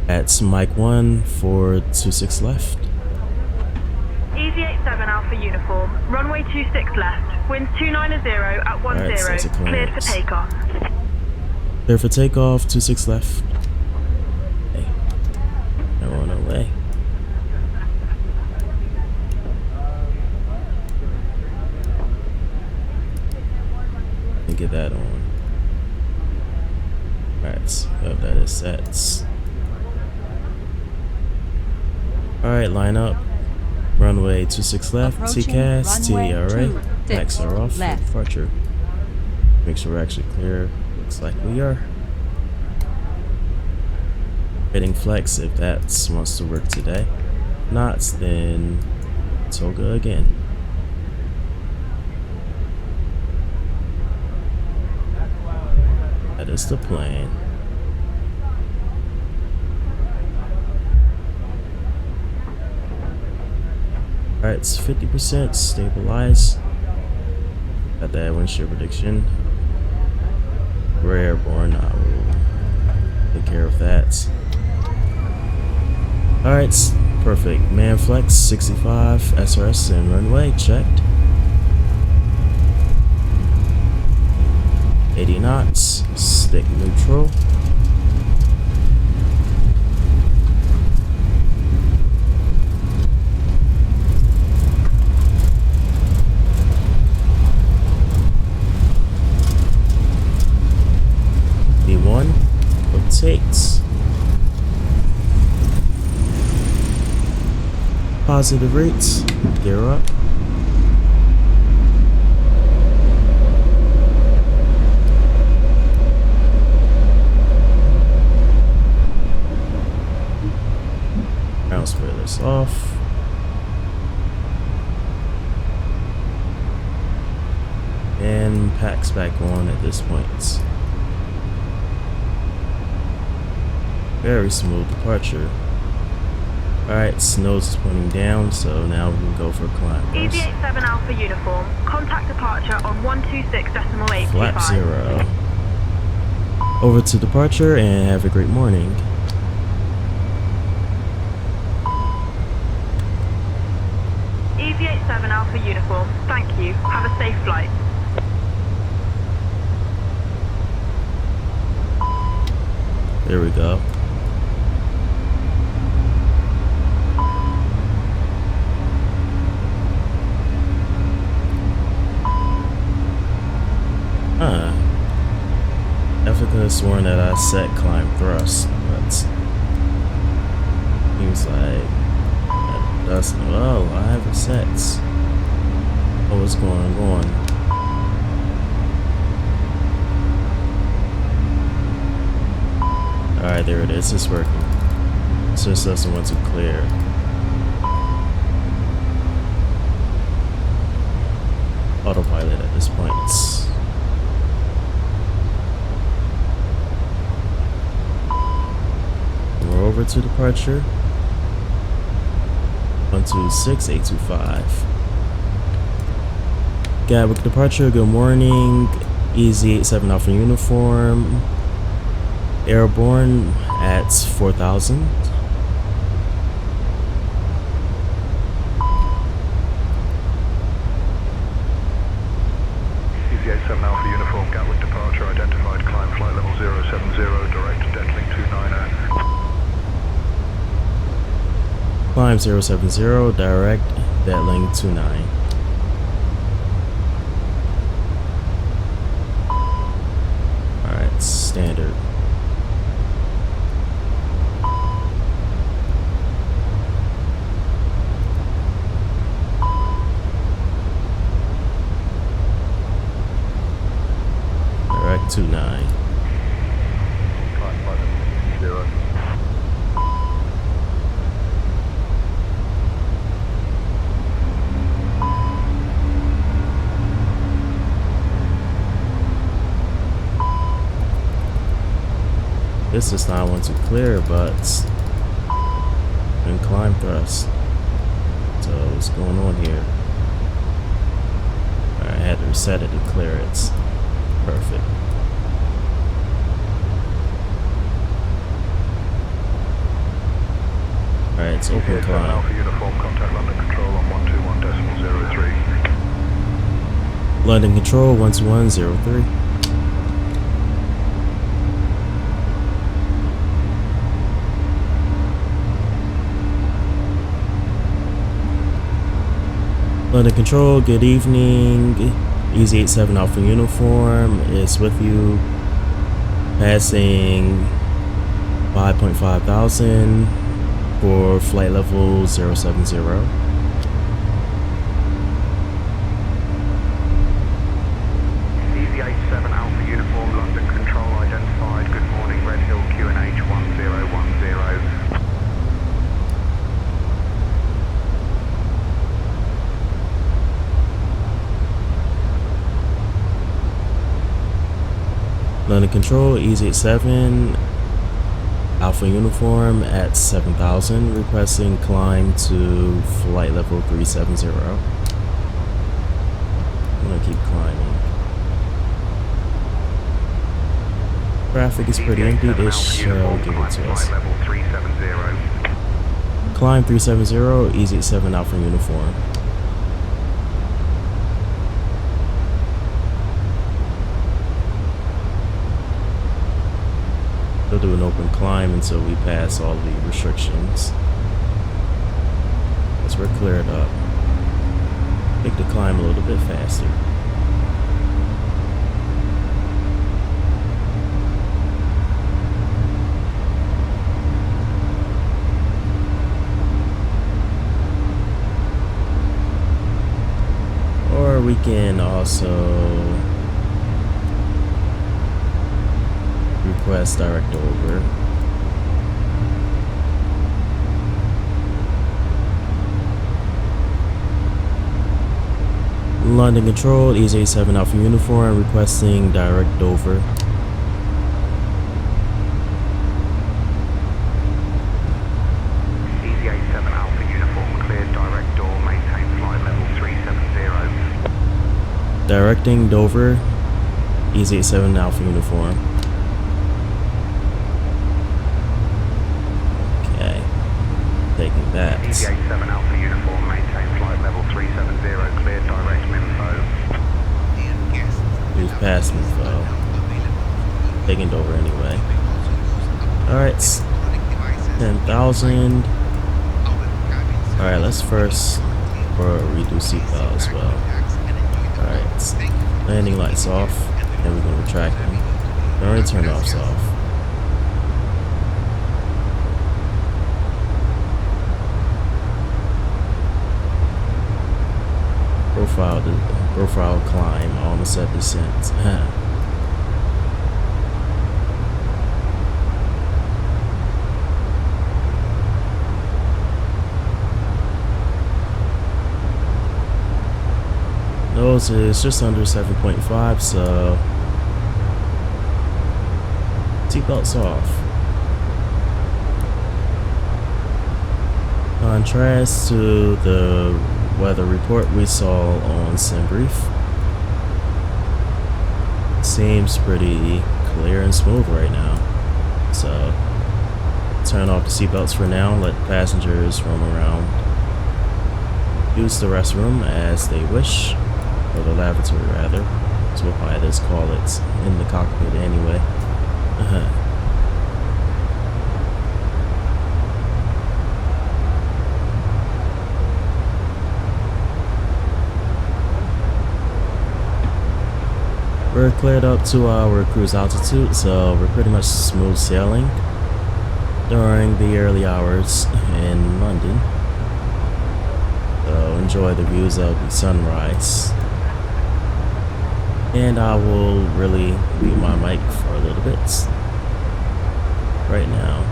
at Mike 1 426 left. Easyjet 7 Alpha Uniform, runway 26 left, winds 290 at 10, Alright, so that's a cleared for clearance. takeoff. Clear for takeoff, 26 left. Hey, they're on their way. Let me get that on. Alright, hope that is set. Alright, line up. Runway 26 left, Approaching TCAS, runway TARA, 26 max are off for left. departure. Make sure we're actually clear. Looks like we are. Hitting flex if that wants to work today. Not, then toga again. That is the plan. Alright, it's 50% stabilize. Got that windshield prediction. We're airborne. I will take care of that. Alright, perfect. Man flex 65 SRS and runway checked. 80 knots. Stick neutral. B1 rotates. Positive rates. Gear up. Ground spoilers off. And packs back on at this point. Very smooth departure. Alright, nose is pointing down, so now we can go for climb. Easyjet 7 Alpha Uniform, contact departure on 126.825. Flap 0. Over to departure and have a great morning. Easyjet 7 Alpha Uniform, thank you. Have a safe flight. There we go. Definitely could have sworn that I set climb thrust, but seems like that doesn't. Oh, I have it set. Oh, what's going on? Alright, there it is. It's working. It just doesn't want to clear. Autopilot at this point. We're over to departure. 126.825. Gatwick departure. Good morning. Easyjet 7 Alpha Uniform. Airborne at 4,000. Easyjet 7 Alpha Uniform, Gatwick departure identified, climb flight level 070, direct deadling 290. Climb 070, direct deadling 29. Alright, standard. Direct 29. Climb flight level 0. This does not want to clear, but and climb thrust. So what's going on here? Alright, I had to reset it to clear it. Perfect. Let's open EGKK 7 climb. Alpha Uniform, contact London Control on 121.03. London Control 121.03. London Control, good evening. Easyjet 7 Alpha Uniform is with you. Passing 5.5 thousand for flight level 070. Easyjet 7 Alpha Uniform, London Control identified. Good morning, Red Hill QNH 1010. London Control, Easyjet 7 Alpha Uniform at 7,000, requesting climb to flight level 370. I'm gonna keep climbing. Traffic is pretty empty. This shall give it to us. Level 370. Climb 370, Easyjet 7 Alpha Uniform. We'll do an open climb until we pass all the restrictions. As we're cleared up. Make the climb a little bit faster. Or we can also request direct over. London Control, Easyjet 7 Alpha Uniform, requesting direct over. Easyjet 7 Alpha Uniform, cleared direct door, maintain flight level 370. Directing Dover, Easyjet 7 Alpha Uniform. Taking that. Easyjet 7 Alpha Uniform, maintain flight level 370, cleared direct Minfo. Dear guests, We've passed Minfo. Taking Dover anyway. Alright, 10,000. Alright, let's first redo seatbelt as well. Alright, landing lights off. Then we're going to retract them. Already turn offs off. Profile climb, almost at descent. Nose is just under 7.5, so seatbelts off. Contrast to the weather report we saw on SimBrief. Seems pretty clear and smooth right now. So turn off the seatbelts for now, let passengers roam around. Use the restroom as they wish, or the lavatory rather. So we'll probably just call it in the cockpit anyway. We're cleared up to our cruise altitude, so we're pretty much smooth sailing during the early hours in London. So enjoy the views of the sunrise. And I will really mute my mic for a little bit right now.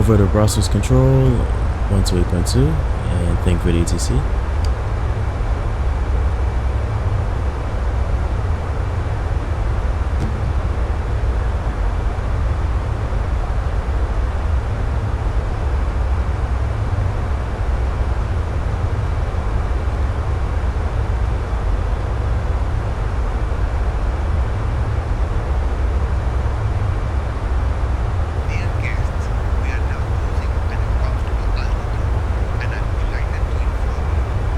over to Brussels Control 128.2 and thank for the ETC. Dear guests, we are now cruising at a comfortable altitude, and I'm delighted to inform you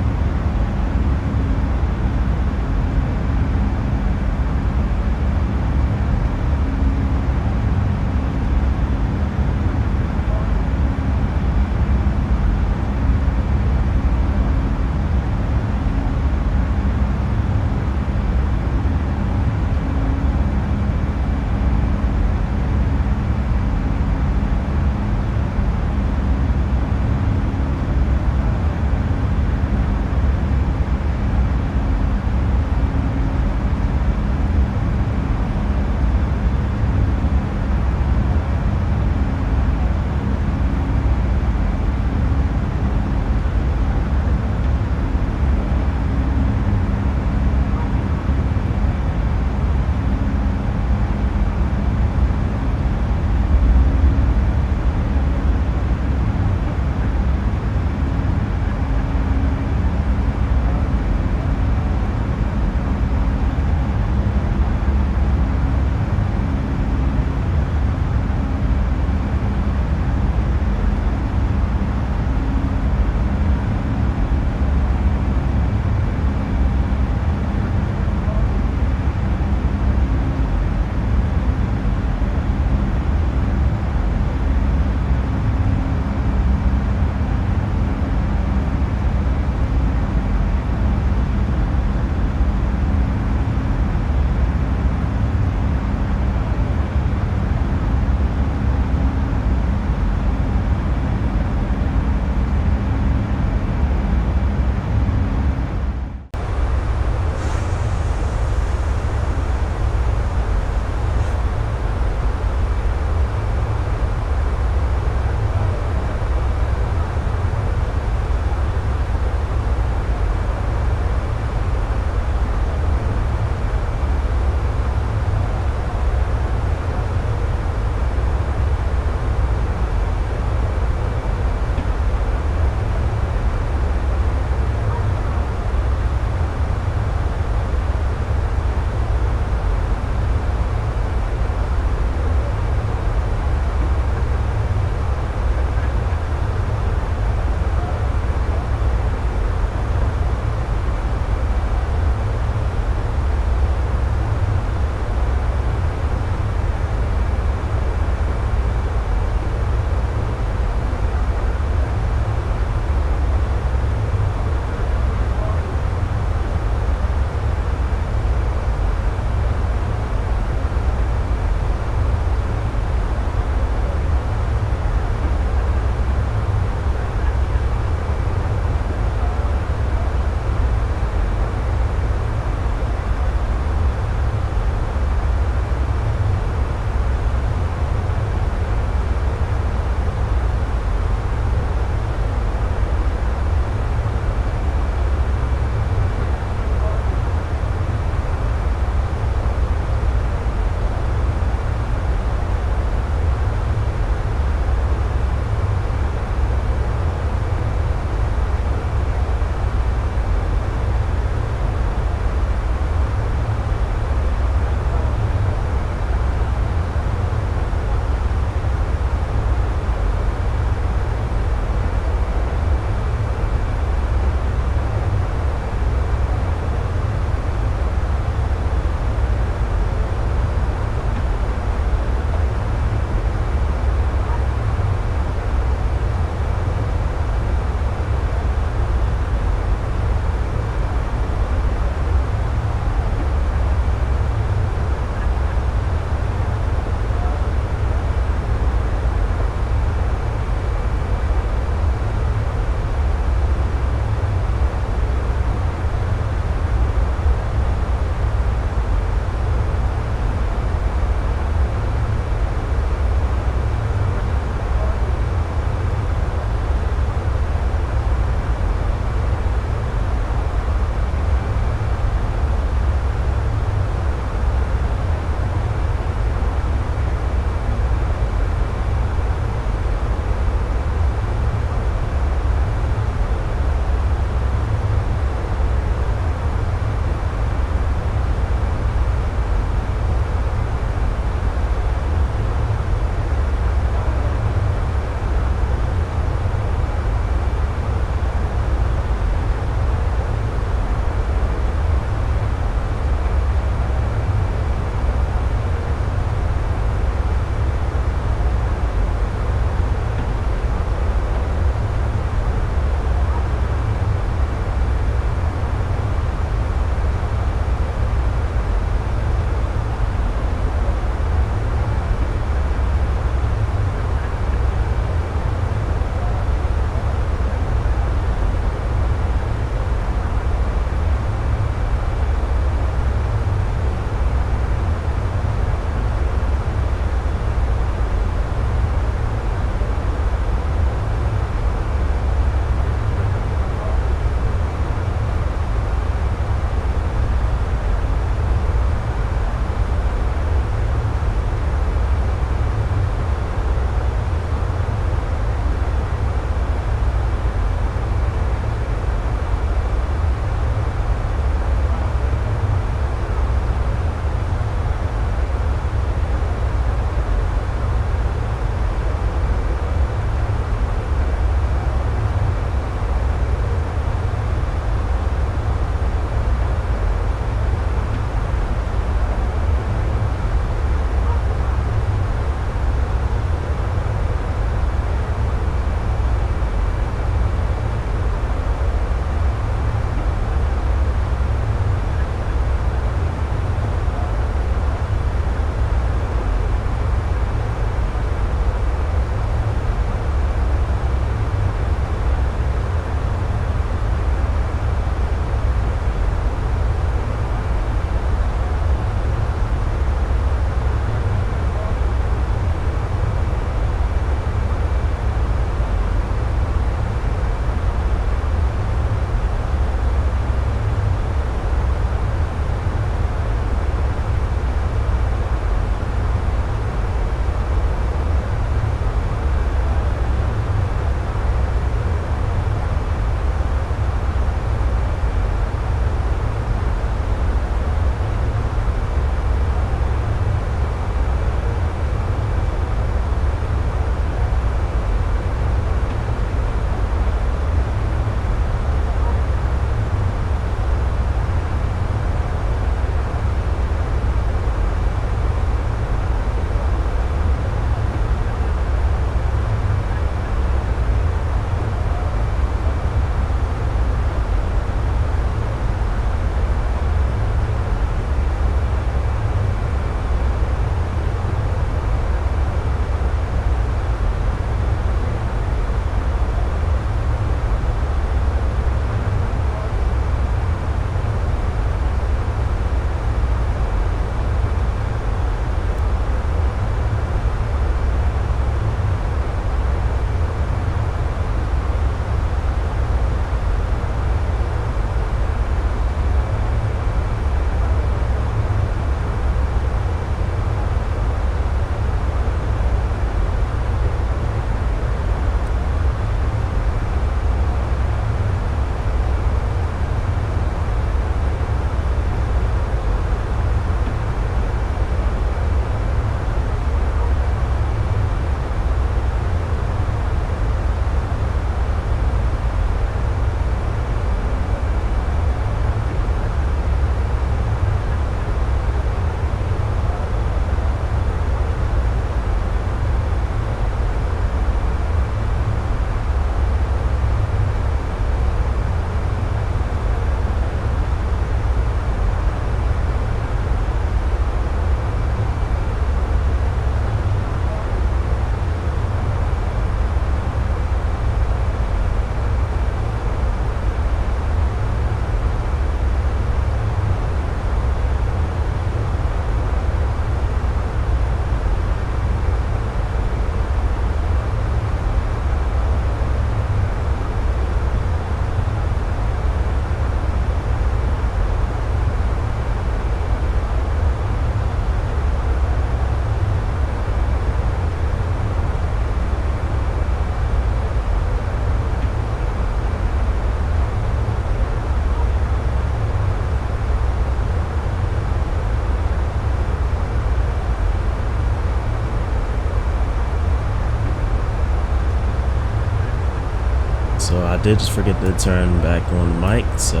So I did just forget to turn back on the mic. So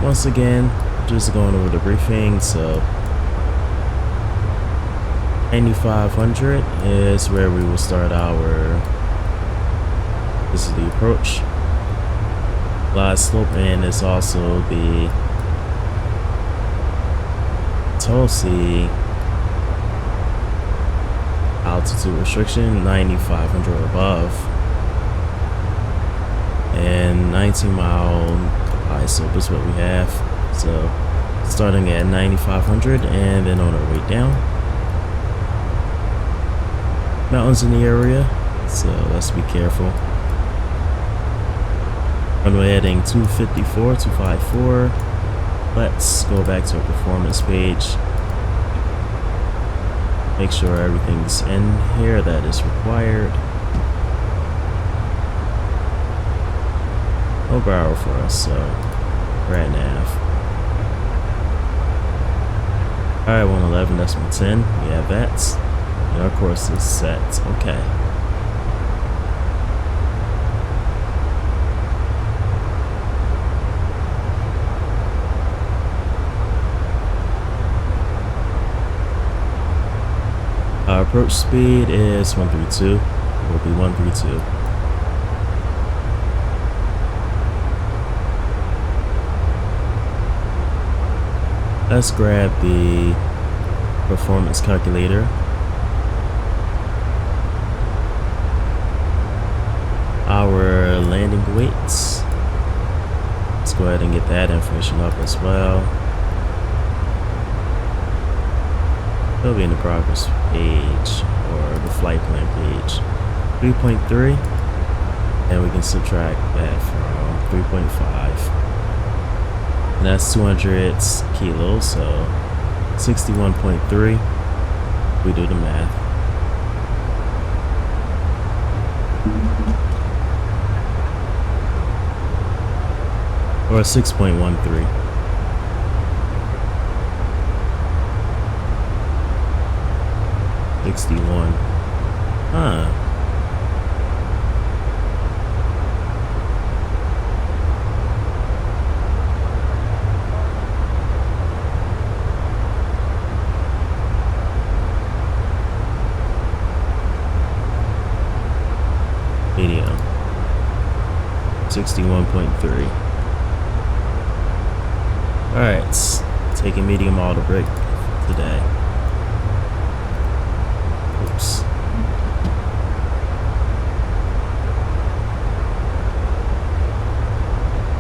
once again, just going over the briefing. So 9500 is where we will start our, this is the approach, glide slope, and it's also the Tulsi altitude restriction, 9500 or above, and 19-mile high slope is what we have. So starting at 9500 and then on our way down. Mountains in the area, so let's be careful. Runway heading 254, 254. Let's go back to our performance page. Make sure everything's in here that is required. No barrel for us, so we're at nav. Alright, 111.10, we have that. And our course is set. Okay. Our approach speed is 132. It will be 132. Let's grab the performance calculator. Our landing weights. Let's go ahead and get that information up as well. It'll be in the progress page or the flight plan page. 3.3, and we can subtract that from 3.5, and that's 200 kilos, so 61.3. We do the math. Or 6.13. $61. Huh. Medium. 61.3. Alright, taking medium all to break today. Oops.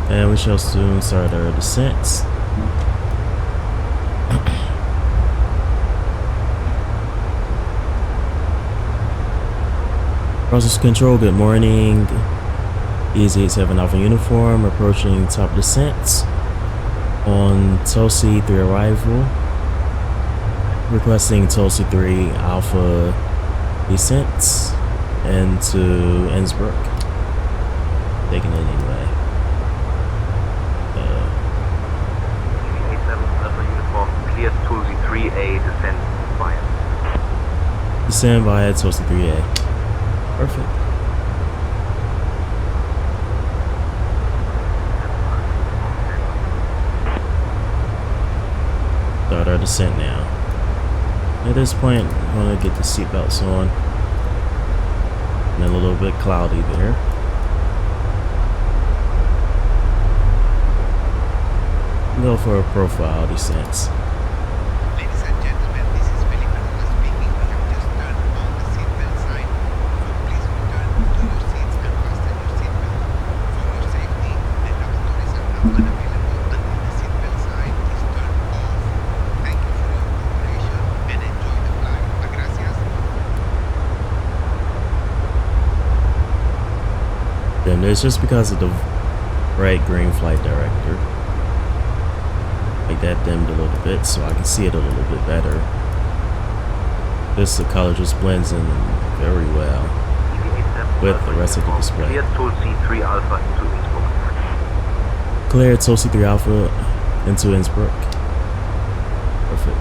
And we shall soon start our descents. Process control, good morning. Easyjet 7 Alpha uniform, approaching top descents. On Tulsi 3 arrival, requesting Tulsi 3 Alpha descents into Innsbruck. Taking it anyway. A7 Alpha uniform, clear Tulsi 3A descent via. Descend via Tulsi 3A. Perfect. Start our descent now. At this point, I'm gonna get the seatbelts on. And a little bit cloudy there. Go for a profile descent. Ladies and gentlemen, this is Felipe speaking. We have just turned on the seatbelt sign, so please return to your seats and fasten your seatbelt. For your safety, the lavatories are now unavailable until the seatbelt sign is turned off. Thank you for your cooperation and enjoy the flight. Gracias. Then it's just because of the bright green flight director. Like that dimmed a little bit so I can see it a little bit better. The color just blends in very well with the rest of the display. Clear Tulsi 3 Alpha into Innsbruck. Clear Tulsi 3 Alpha into Innsbruck. Perfect.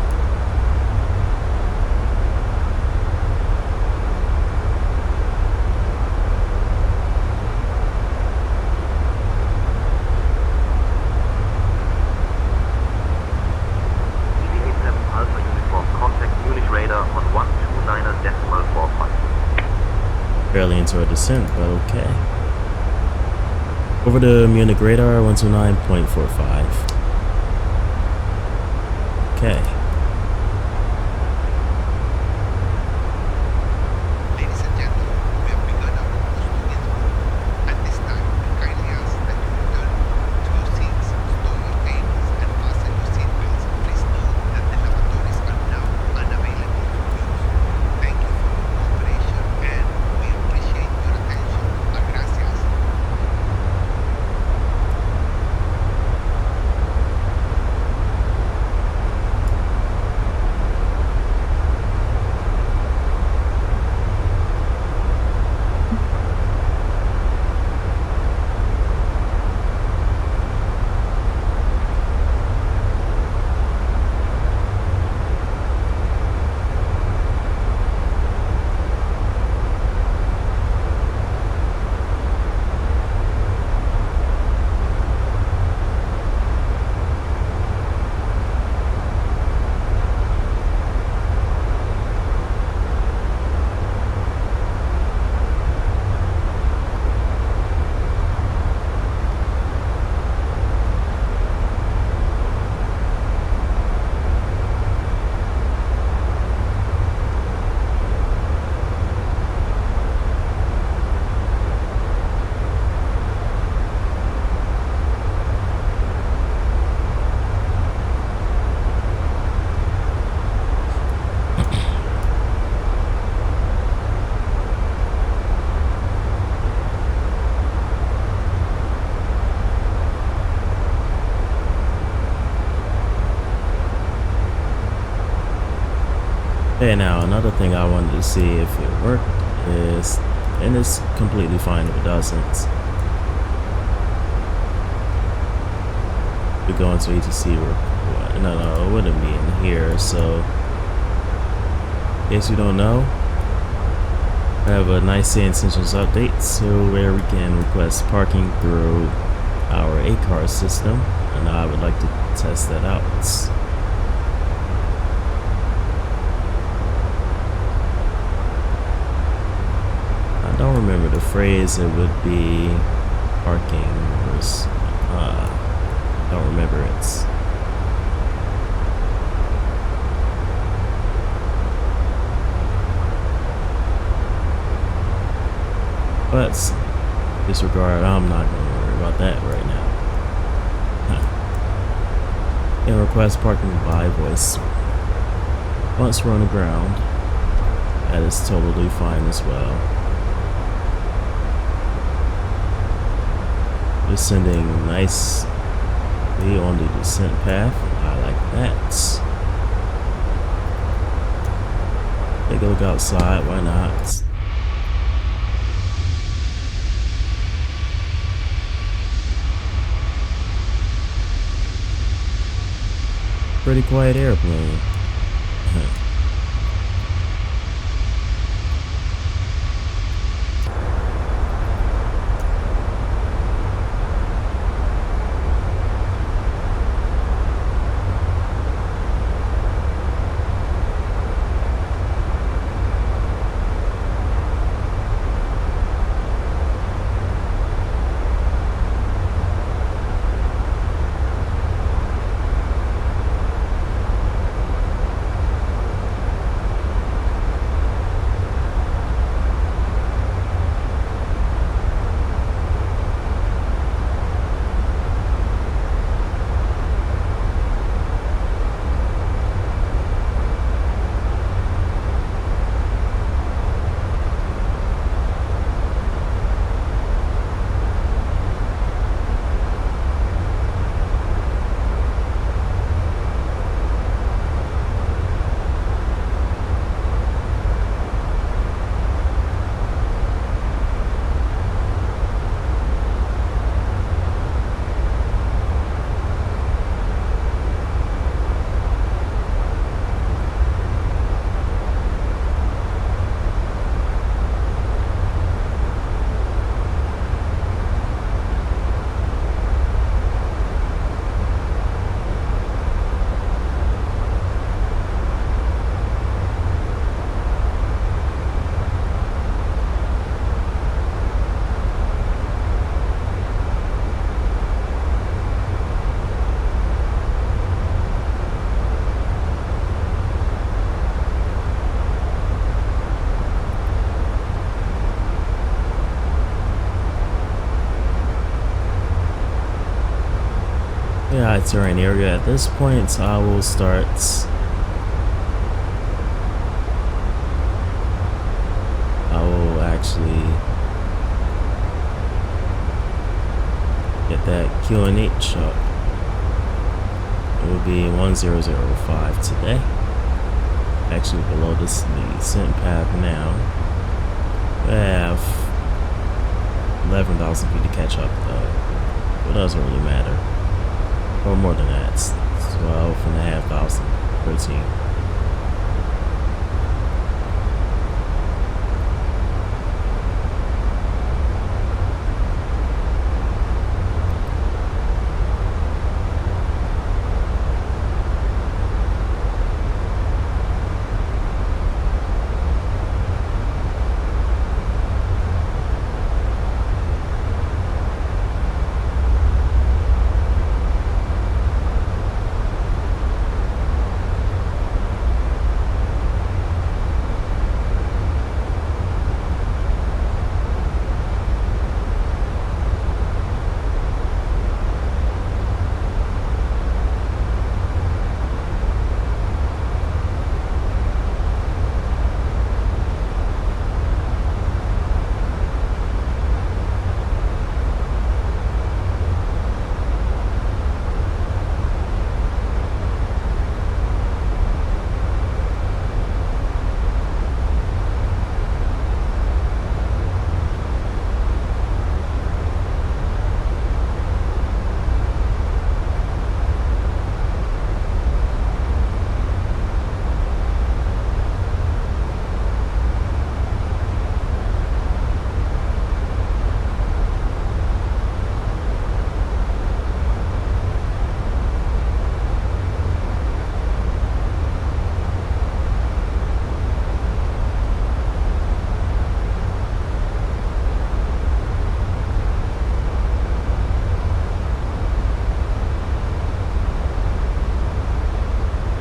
decimal 4 points. Barely into our descent, but okay. Over to Munich radar 129.45. Okay. Ladies and gentlemen, we have begun our cruise to Innsbruck. At this time, we kindly ask that you return to your seats, stow your tables, and fasten your seatbelts. Please note that the lavatories are now unavailable for use. Thank you for your cooperation and we appreciate your attention. Gracias. Okay, now another thing I wanted to see if it worked is, and it's completely fine if it doesn't. We go into ETC no, it wouldn't be in here. So, in case you don't know, I have a nice Essentials update, so where we can request parking through our A-car system, and I would like to test that out. I don't remember the phrase. It would be parking or don't remember it. But disregard, I'm not going to worry about that right now. And request parking by voice. Once we're on the ground, that is totally fine as well. Descending nicely on the descent path. I like that. Take a look outside, why not? Pretty quiet airplane. high terrain area at this point, so I will start. I will actually get that QNH up. It will be 1005 today. Actually below the descent path now. We have 11,000 feet to catch up though. It doesn't really matter. Or more than that. 12,500, 13.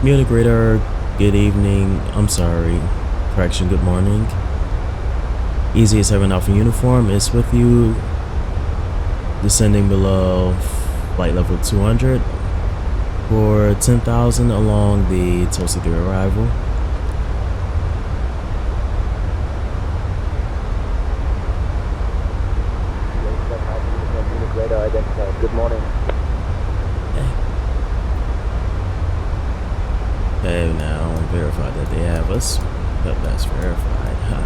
Munich radar, good evening. I'm sorry. Correction, good morning. Easyjet 7 Alpha Uniform is with you. Descending below flight level 200 for 10,000 along the Tulsa 3 arrival. Munich radar identified. Good morning. Okay, now verify that they have us. Yep, that's verified. Huh.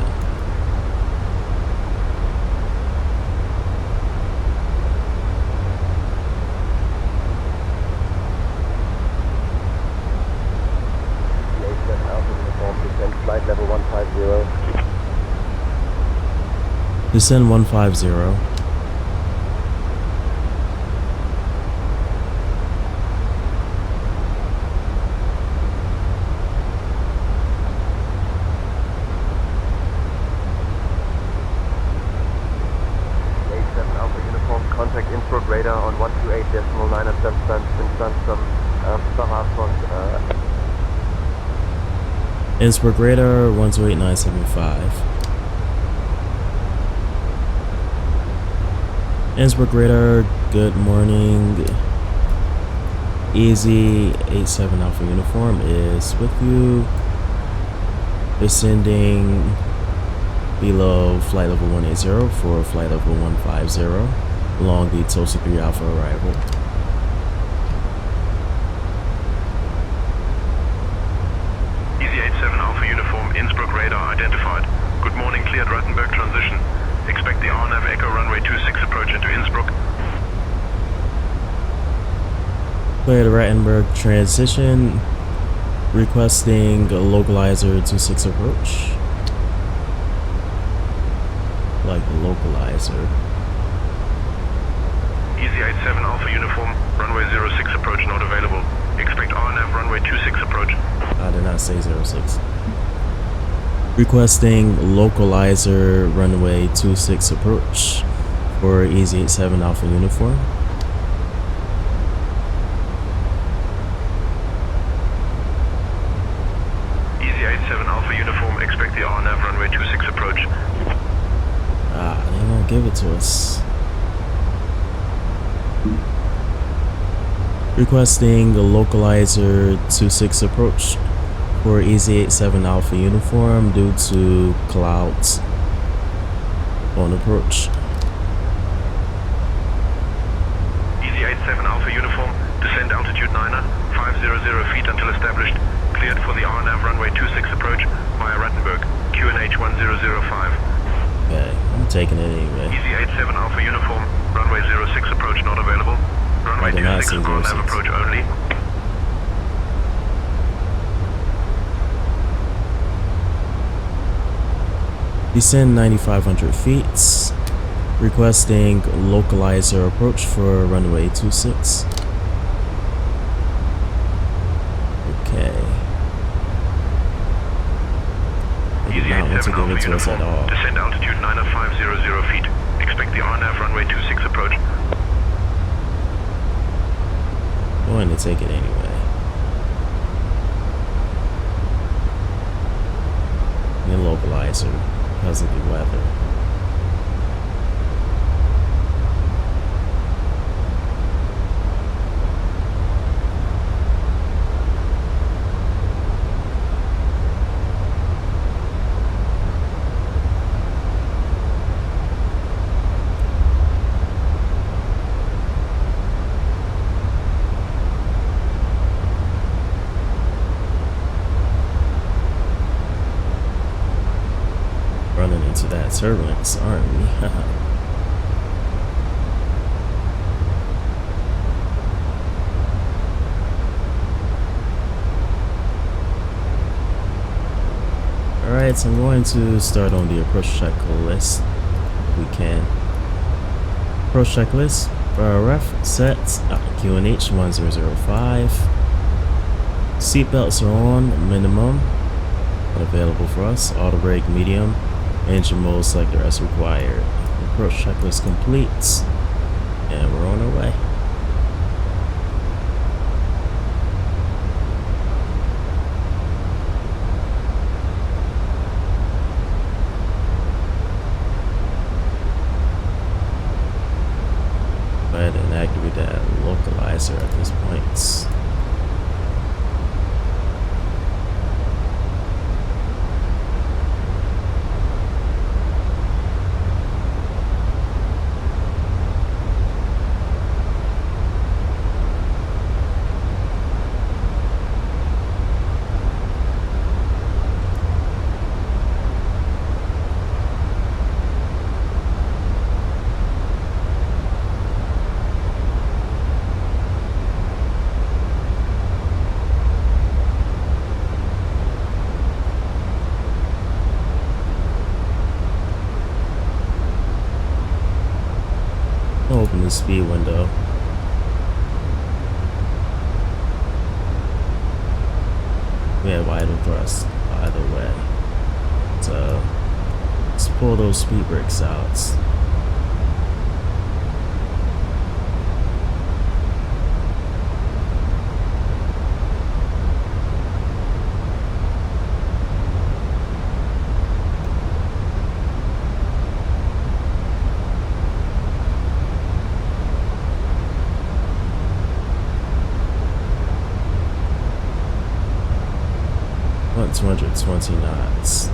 Flight level 150. Descend 150. Contact Innsbruck radar on 128.9 at Samsung Innsbruck radar 128975. Innsbruck radar, good morning. Easy 87 Alpha Uniform is with you. Descending below flight level 180 for flight level 150 along the Tulsa 3 Alpha arrival. Easyjet 7 Alpha Uniform, Innsbruck radar identified. Good morning, cleared Rattenberg transition. Expect the RNAV Echo runway 26 approach into Innsbruck. Cleared Rattenberg transition. Requesting a localizer 26 approach. Like the localizer. Easyjet 7 Alpha Uniform, runway 06 approach not available. Expect RNAV runway 26 approach. I did not say 06. Requesting localizer runway 26 approach for Easyjet 7 Alpha Uniform. Easyjet 7 Alpha Uniform, expect the RNAV runway 26 approach. They won't give it to us. Requesting a localizer 26 approach for Easyjet 7 Alpha uniform due to clouds on approach. Easyjet 7 Alpha uniform, descend altitude 9er, 500 feet until established. Cleared for the RNAV runway 26 approach via Rattenberg, QNH 1005. Okay, I'm taking it anyway. Easyjet 7 Alpha uniform, runway 06 approach not available. Runway 26 RNAV approach only. Descend 9,500 feet. Requesting localizer approach for runway 26. Okay. They did not want to give it to us at all. Descend altitude 9,500 feet. Expect the RNAV runway 26 approach. Going to take it anyway. And localizer because of the weather. Running into that turbulence, aren't we? Alright, so I'm going to start on the approach checklist. If we can. Approach checklist. Ref set QNH 1005. Seatbelts are on, minimum. Not available for us. Auto brake, medium. Engine mode selector as required. Approach checklist complete. And we're on our way. Go ahead and activate that localizer at this point. Open the speed window. We have idle thrust either way. So let's pull those speed brakes out. About 220 knots.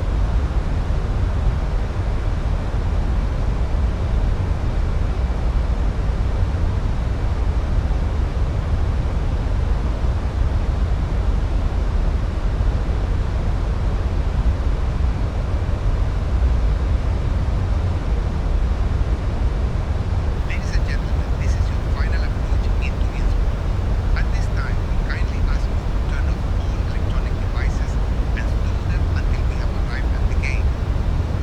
Ladies and gentlemen, this is your final approach into Innsbruck. At this time, we kindly ask you to turn off all electronic devices and store them until we have arrived at the gate.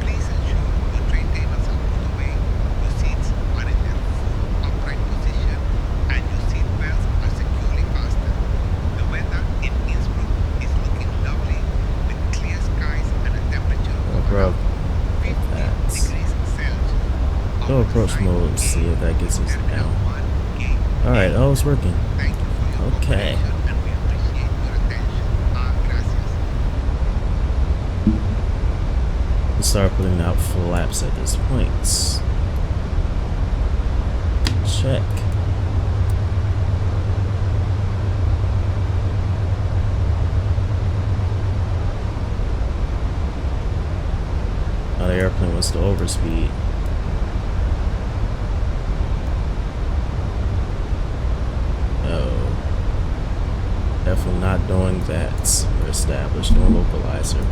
Please ensure your tray tables are put away, your seats are in their full upright position, and your seat belts are securely fastened. The weather in Innsbruck is looking lovely with clear skies and a temperature of bro. around 50 degrees Celsius. Go approach mode and see if that gets us down. Alright, oh, it's working. Thank you for your Okay. cooperation and we appreciate your attention. Gracias. We'll start putting out flaps at this point. Check. Now the airplane wants to overspeed. No. Definitely not doing that. We're established on localizer.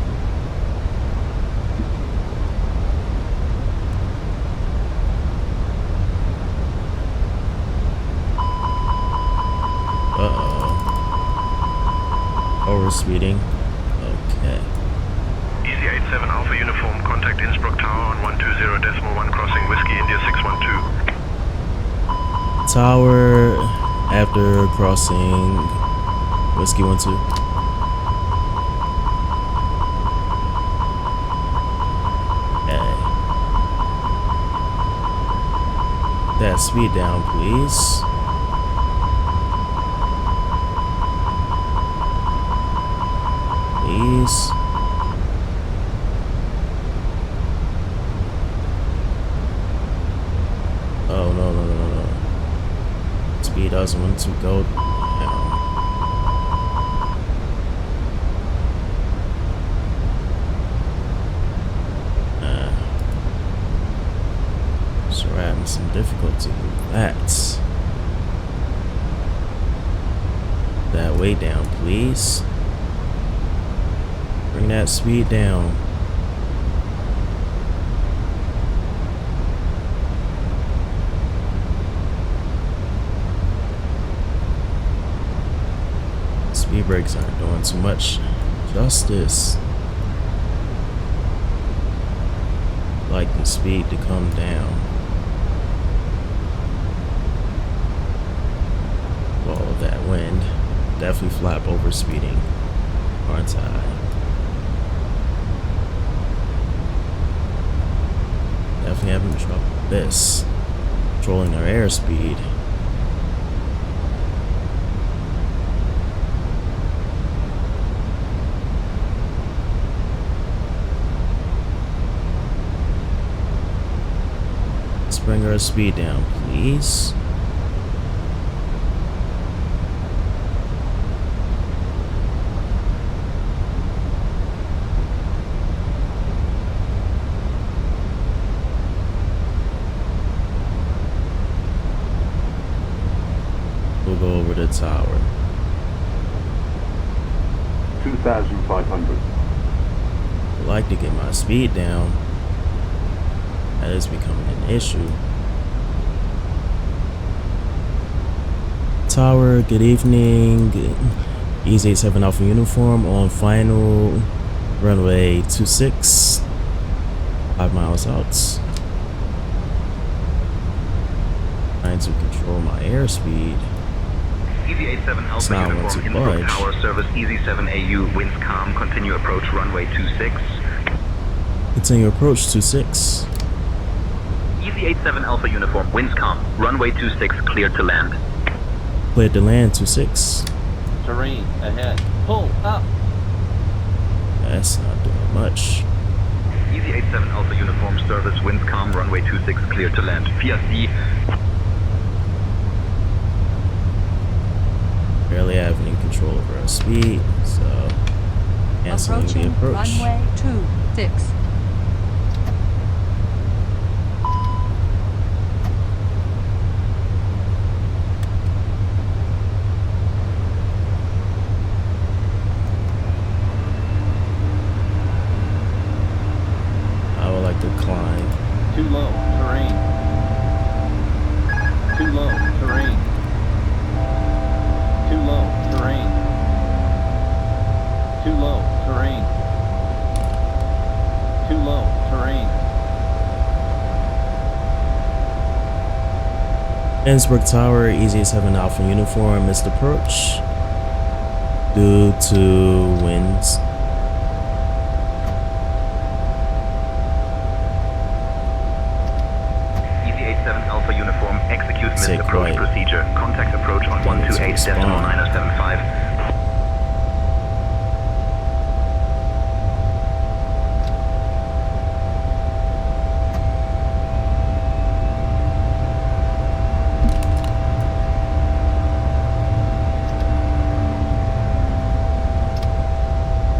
Overspeeding. Okay. Easyjet 7 Alpha Uniform, contact Innsbruck Tower on 120.1 crossing Whiskey India 612. Tower after crossing Whiskey 12. Okay. That speed down, please. Please. Oh, no. Speed doesn't want to go down. So we're having some difficulty with that. That way down, please. Bring that speed down. Speed brakes aren't doing too much justice. I'd like the speed to come down. All of that wind. Definitely flap over speeding, aren't I? Definitely having trouble with this. Controlling our airspeed. Let's bring our speed down, please. We'll go over the tower. 2,500. I'd like to get my speed down. That is becoming an issue. Tower, good evening. Easyjet 7 Alpha Uniform on final runway 26. 5 miles out. Trying to control my airspeed. Easyjet 7 Alpha not Uniform, want to Innsbruck budge. Tower, service EZ7AU, winds calm, continue approach runway 26. Continue approach 26. Easyjet 7 Alpha Uniform, winds calm, runway 26, cleared to land. Cleared to land 26. Terrain ahead. Pull up. That's not doing much. Easyjet 7 Alpha Uniform, service winds calm, runway 26, cleared to land. VSD. Barely have any control over our speed, so canceling the Approaching approach. runway 26. I would like to climb. Too low. Terrain. Too low. Terrain. Too low. Terrain. Too low. Terrain. Too low. Terrain. Innsbruck Tower, Easyjet 7 Alpha Uniform missed approach due to winds. Easyjet 7 Alpha Uniform, execute missed Take approach right. procedure. Contact approach on 128.975.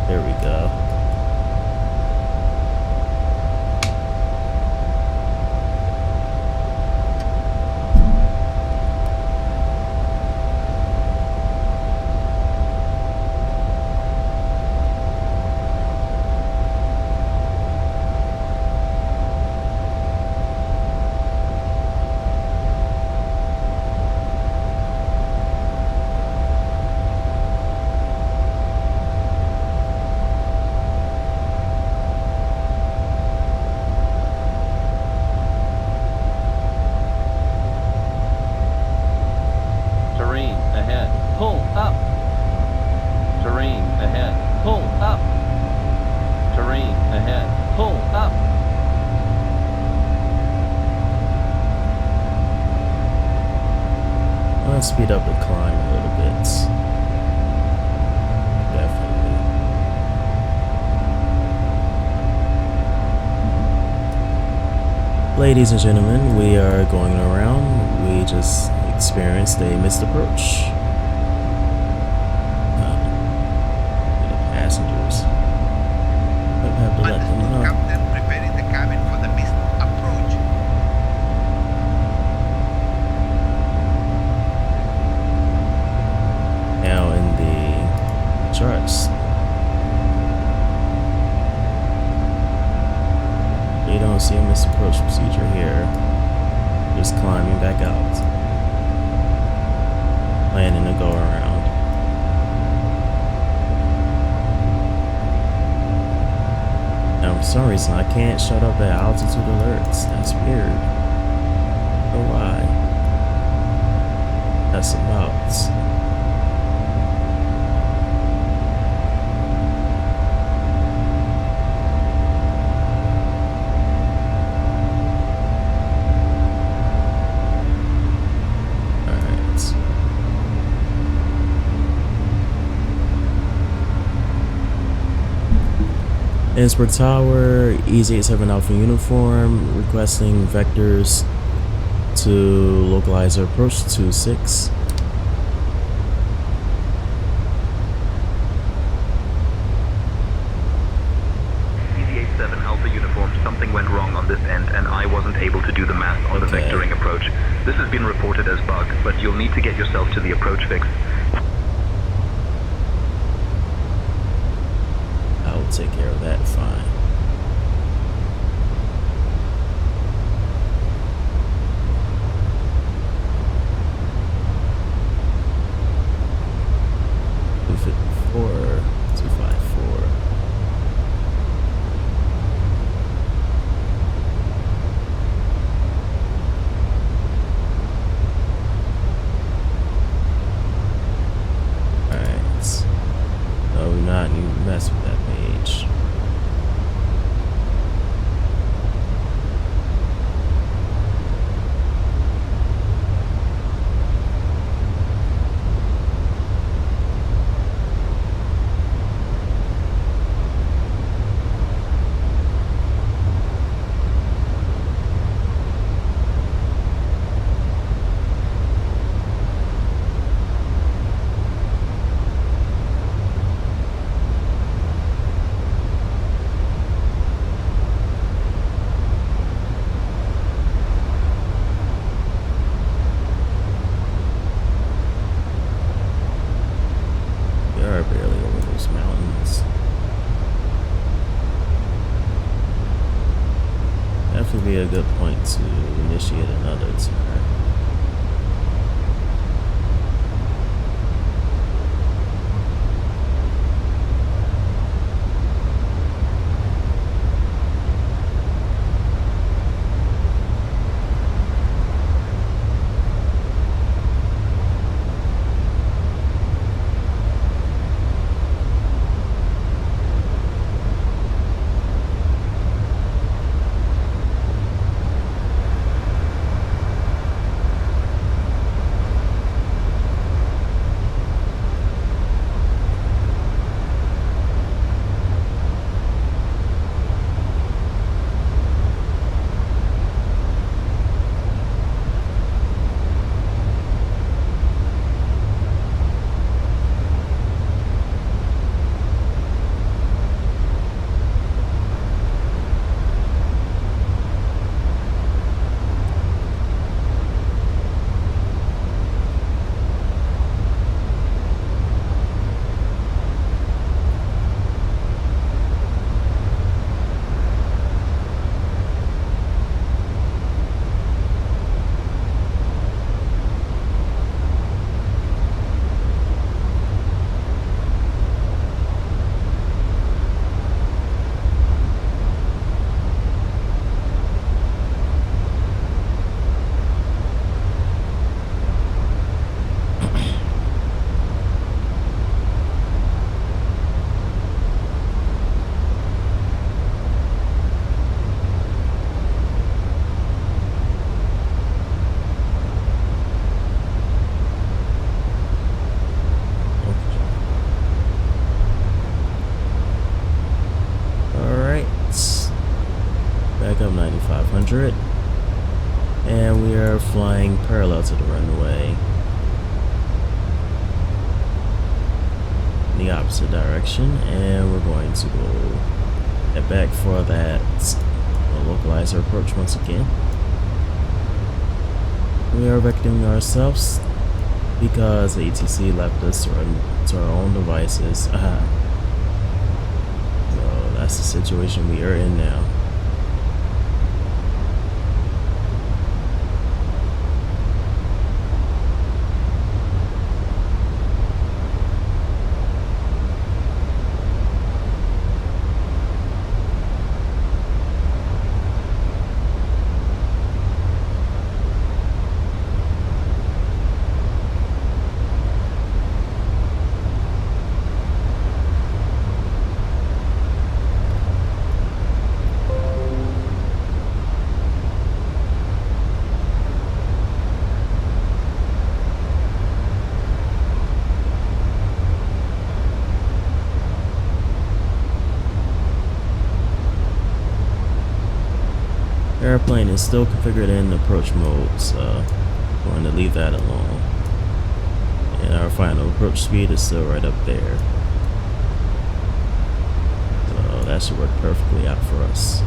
There we go. gonna speed up the climb a little bit. Definitely. Ladies and gentlemen, we are going around. We just experienced a missed approach. The passengers. I have to let them know. Captain, preparing the cabin for the missed approach. Now in the charts, you don't see a missed approach procedure here. Just climbing back out, planning to go around. And for some reason, I can't shut up at altitude alerts. That's weird. I don't know why. That's about. Innsbruck Tower, Easyjet 7 Alpha Uniform, requesting vectors to localize our approach to 26. Easyjet 7 Alpha Uniform, something went wrong on this end and I wasn't able to do the math on the vectoring approach. This has been reported as bug, but you'll need to get yourself to the approach fix. Take care of that fine. Mess with that page. Be a good point to initiate another turn. back up 9500, and we are flying parallel to the runway in the opposite direction, and we're going to go head back for that localizer approach once again. We are vectoring ourselves because ATC left us to our own devices. So that's the situation we are in now. Airplane is still configured in approach mode, so we're going to leave that alone. And our final approach speed is still right up there. So that should work perfectly out for us.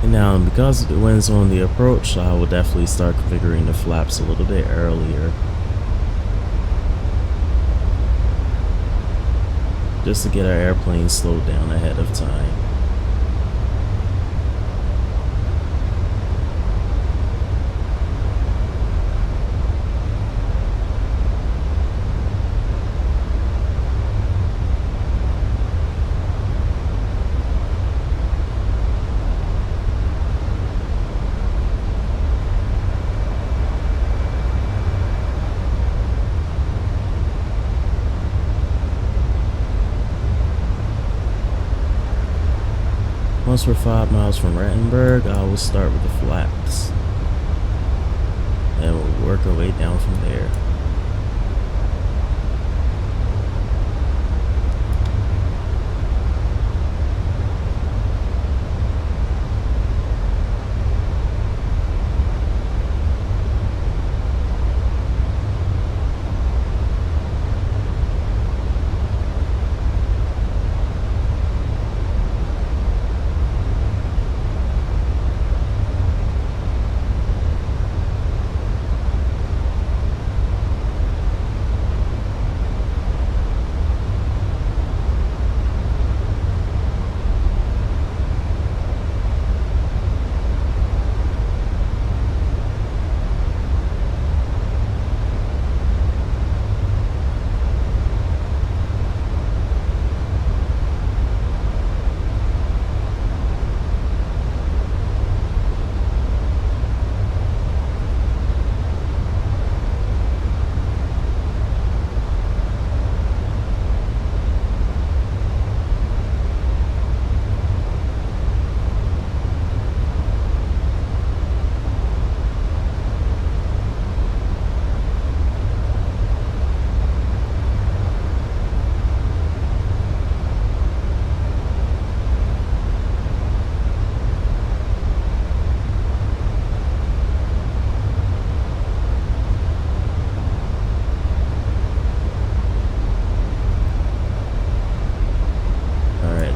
Now, because the wind's on the approach, I will definitely start configuring the flaps a little bit earlier, just to get our airplane slowed down ahead of time. Once we're 5 miles from Rattenberg, I will start with the flaps, and we'll work our way down from there.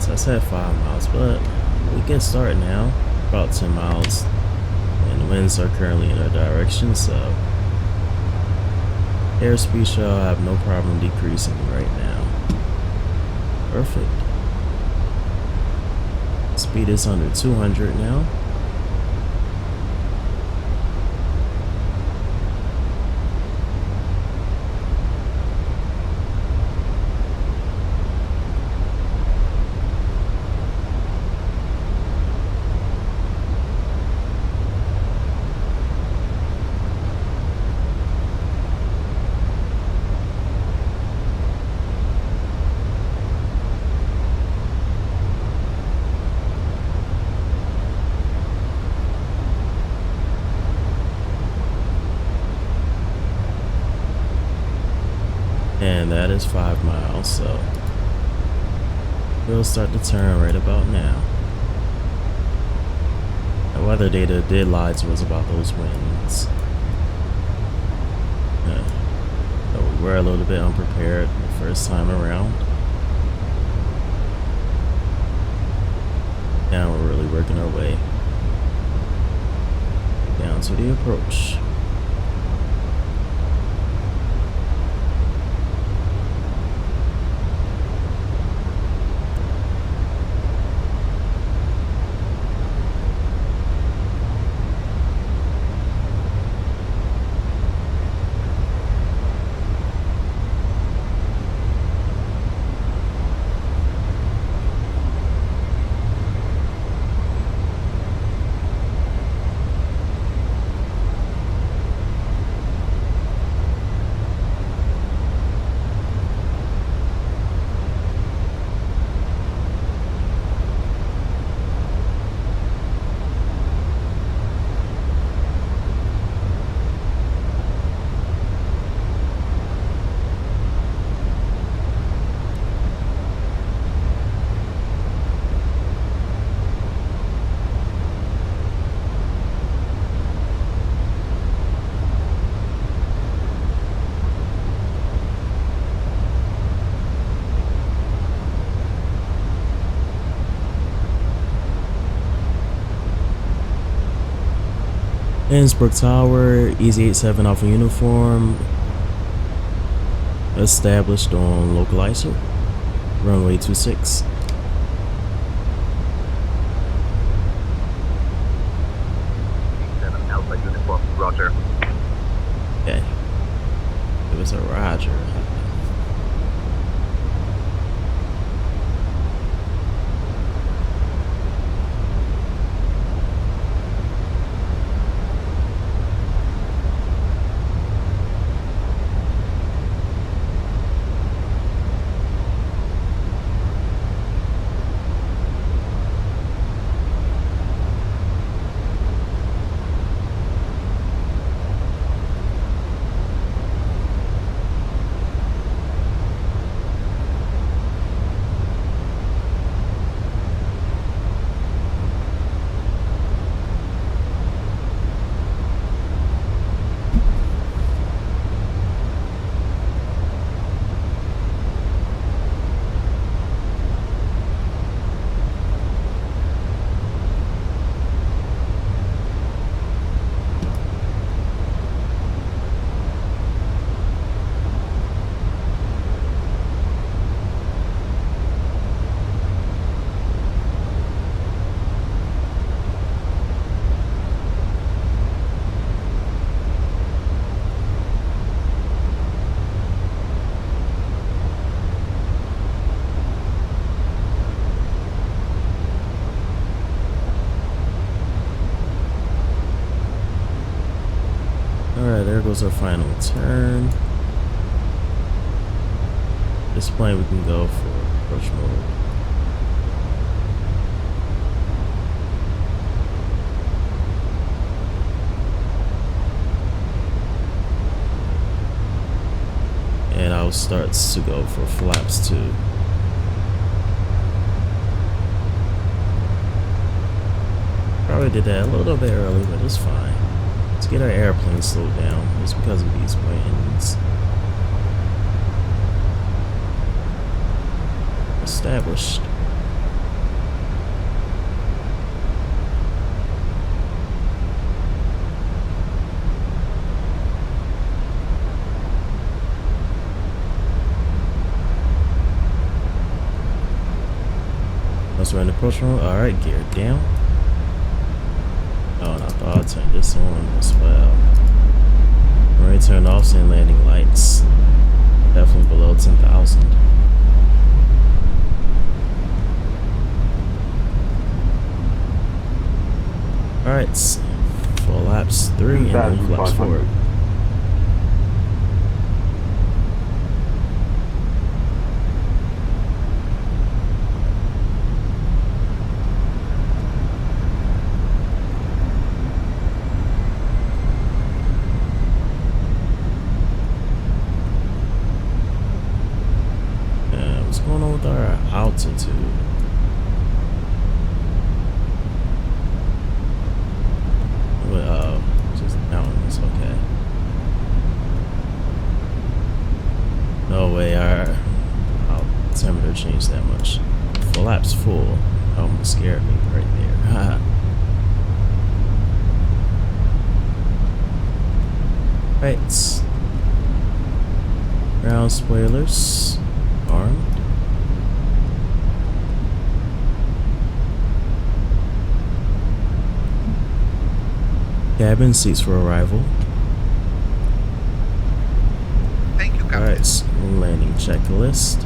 I said 5 miles, but we can start now. About 10 miles, and the winds are currently in our direction, so airspeed shall have no problem decreasing right now. Perfect. Speed is under 200 now. And that is 5 miles, so we'll start to turn right about now. The weather data did lie to us about those winds. So we were a little bit unprepared the first time around. Now we're really working our way down to the approach. Innsbruck Tower, Easyjet 7 Alpha Uniform, established on localizer, runway 26. Alpha Uniform, roger. Okay, it was a roger. Alright, there goes our final turn. This plane we can go for approach mode. And I'll start to go for flaps 2. Probably did that a little bit early, but it's fine. Let's get our airplane slowed down. It's because of these winds. Established. Let's run the approach roll. Alright, gear down. Oh, and I thought I'd turn this on as well. Already turned off and landing lights. Definitely below 10,000. Alright, full laps 3 and then flaps 4. change that much. Flaps full. Almost scared me right there. Haha. Right. Ground spoilers. Armed. Cabin seats for arrival. Thank you, Captain. Alright, landing checklist.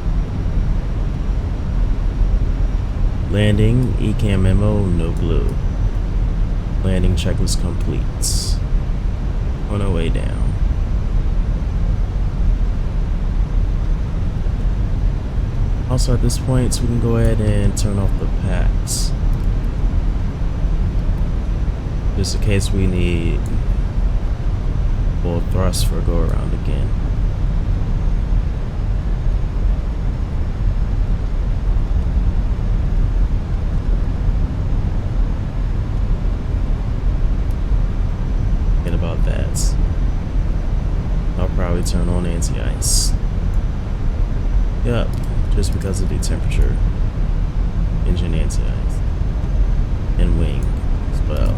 Landing, ECAM memo, no glue. Landing checklist complete. On our way down. Also at this point, we can go ahead and turn off the packs. Just in case we need full thrust for a go around again. About that, I'll probably turn on anti-ice. Yep, just because of the temperature. Engine anti-ice and wing as well.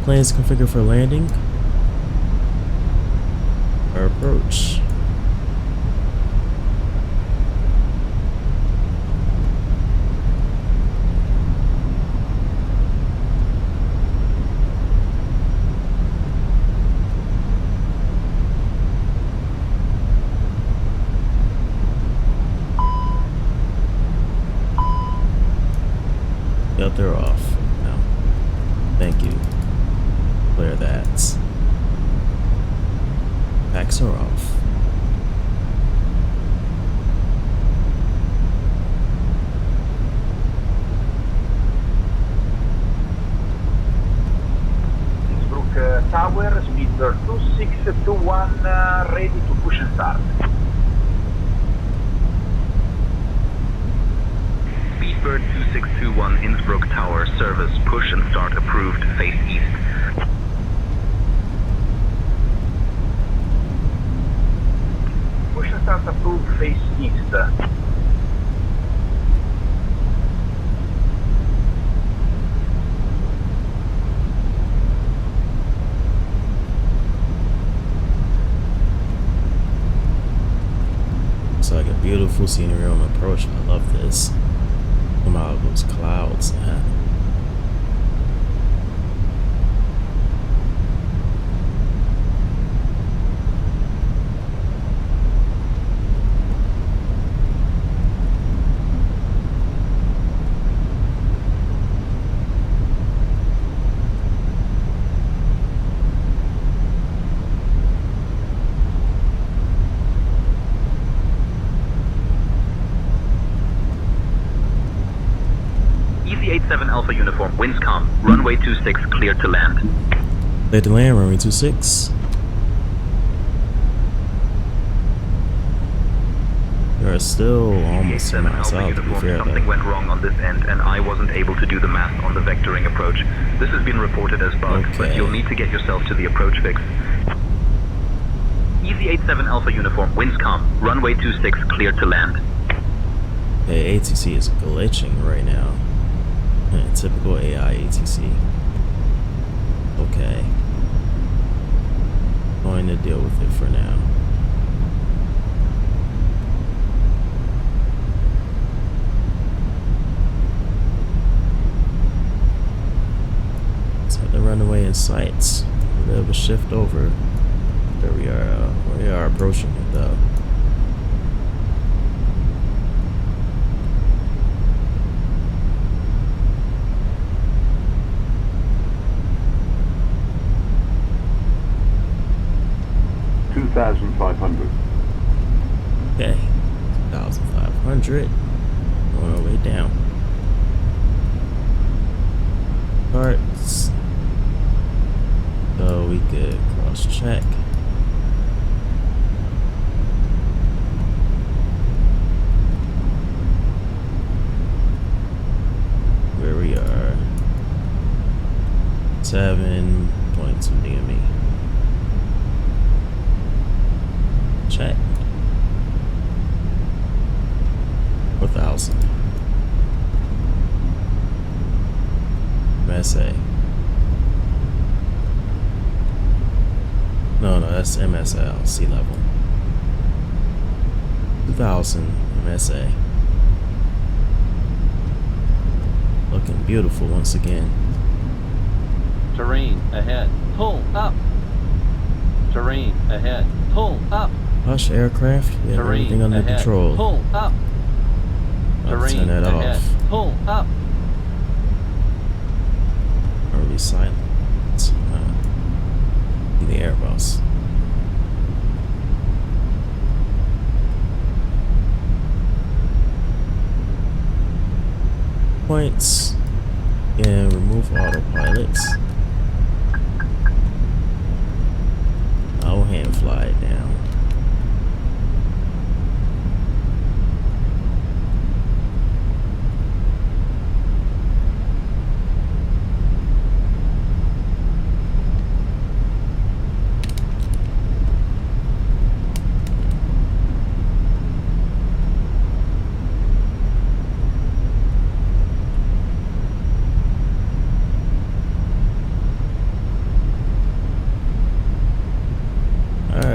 Planes configured for landing or approach. Yep, they're off now. Thank you. Clear that. Packs are off. Innsbruck Tower, speed 2621, ready to push and start. Speedbird 2621 Innsbruck Tower, service, push and start approved, face east. Push and start approved, face east. It's like a beautiful scenery on approach. I love this. Come out of those clouds. Easyjet Alpha uniform, winds calm, runway 26 cleared to land. Cleared to land, runway 26. You're still almost 10 miles out, to be fair, Something went wrong on this end and I wasn't able to do the math on the vectoring approach. This has been reported as bug, but you'll need to get yourself to the approach fix. Easyjet Alpha uniform, winds calm, runway 26 cleared to land. Okay, ATC is glitching right now. Typical AI ATC. Okay. Going to deal with it for now. Set the runway in sight. A bit of a shift over. There we are. We are approaching it though. $2,500. Okay, 2,500. On our way down. Parts. So we could cross check. Where we are. 7.2 DME. 4,000. MSA. No, that's MSL, sea level. 2,000 MSA. Looking beautiful once again. Terrain ahead. Pull up. Terrain ahead. Pull up. Hush aircraft. We have Terrain everything under ahead. control. Pull up. I'll Terrain turn that ahead. off. Pull up. Early silent. The Airbus. Points. And remove autopilots. I'll hand fly it down.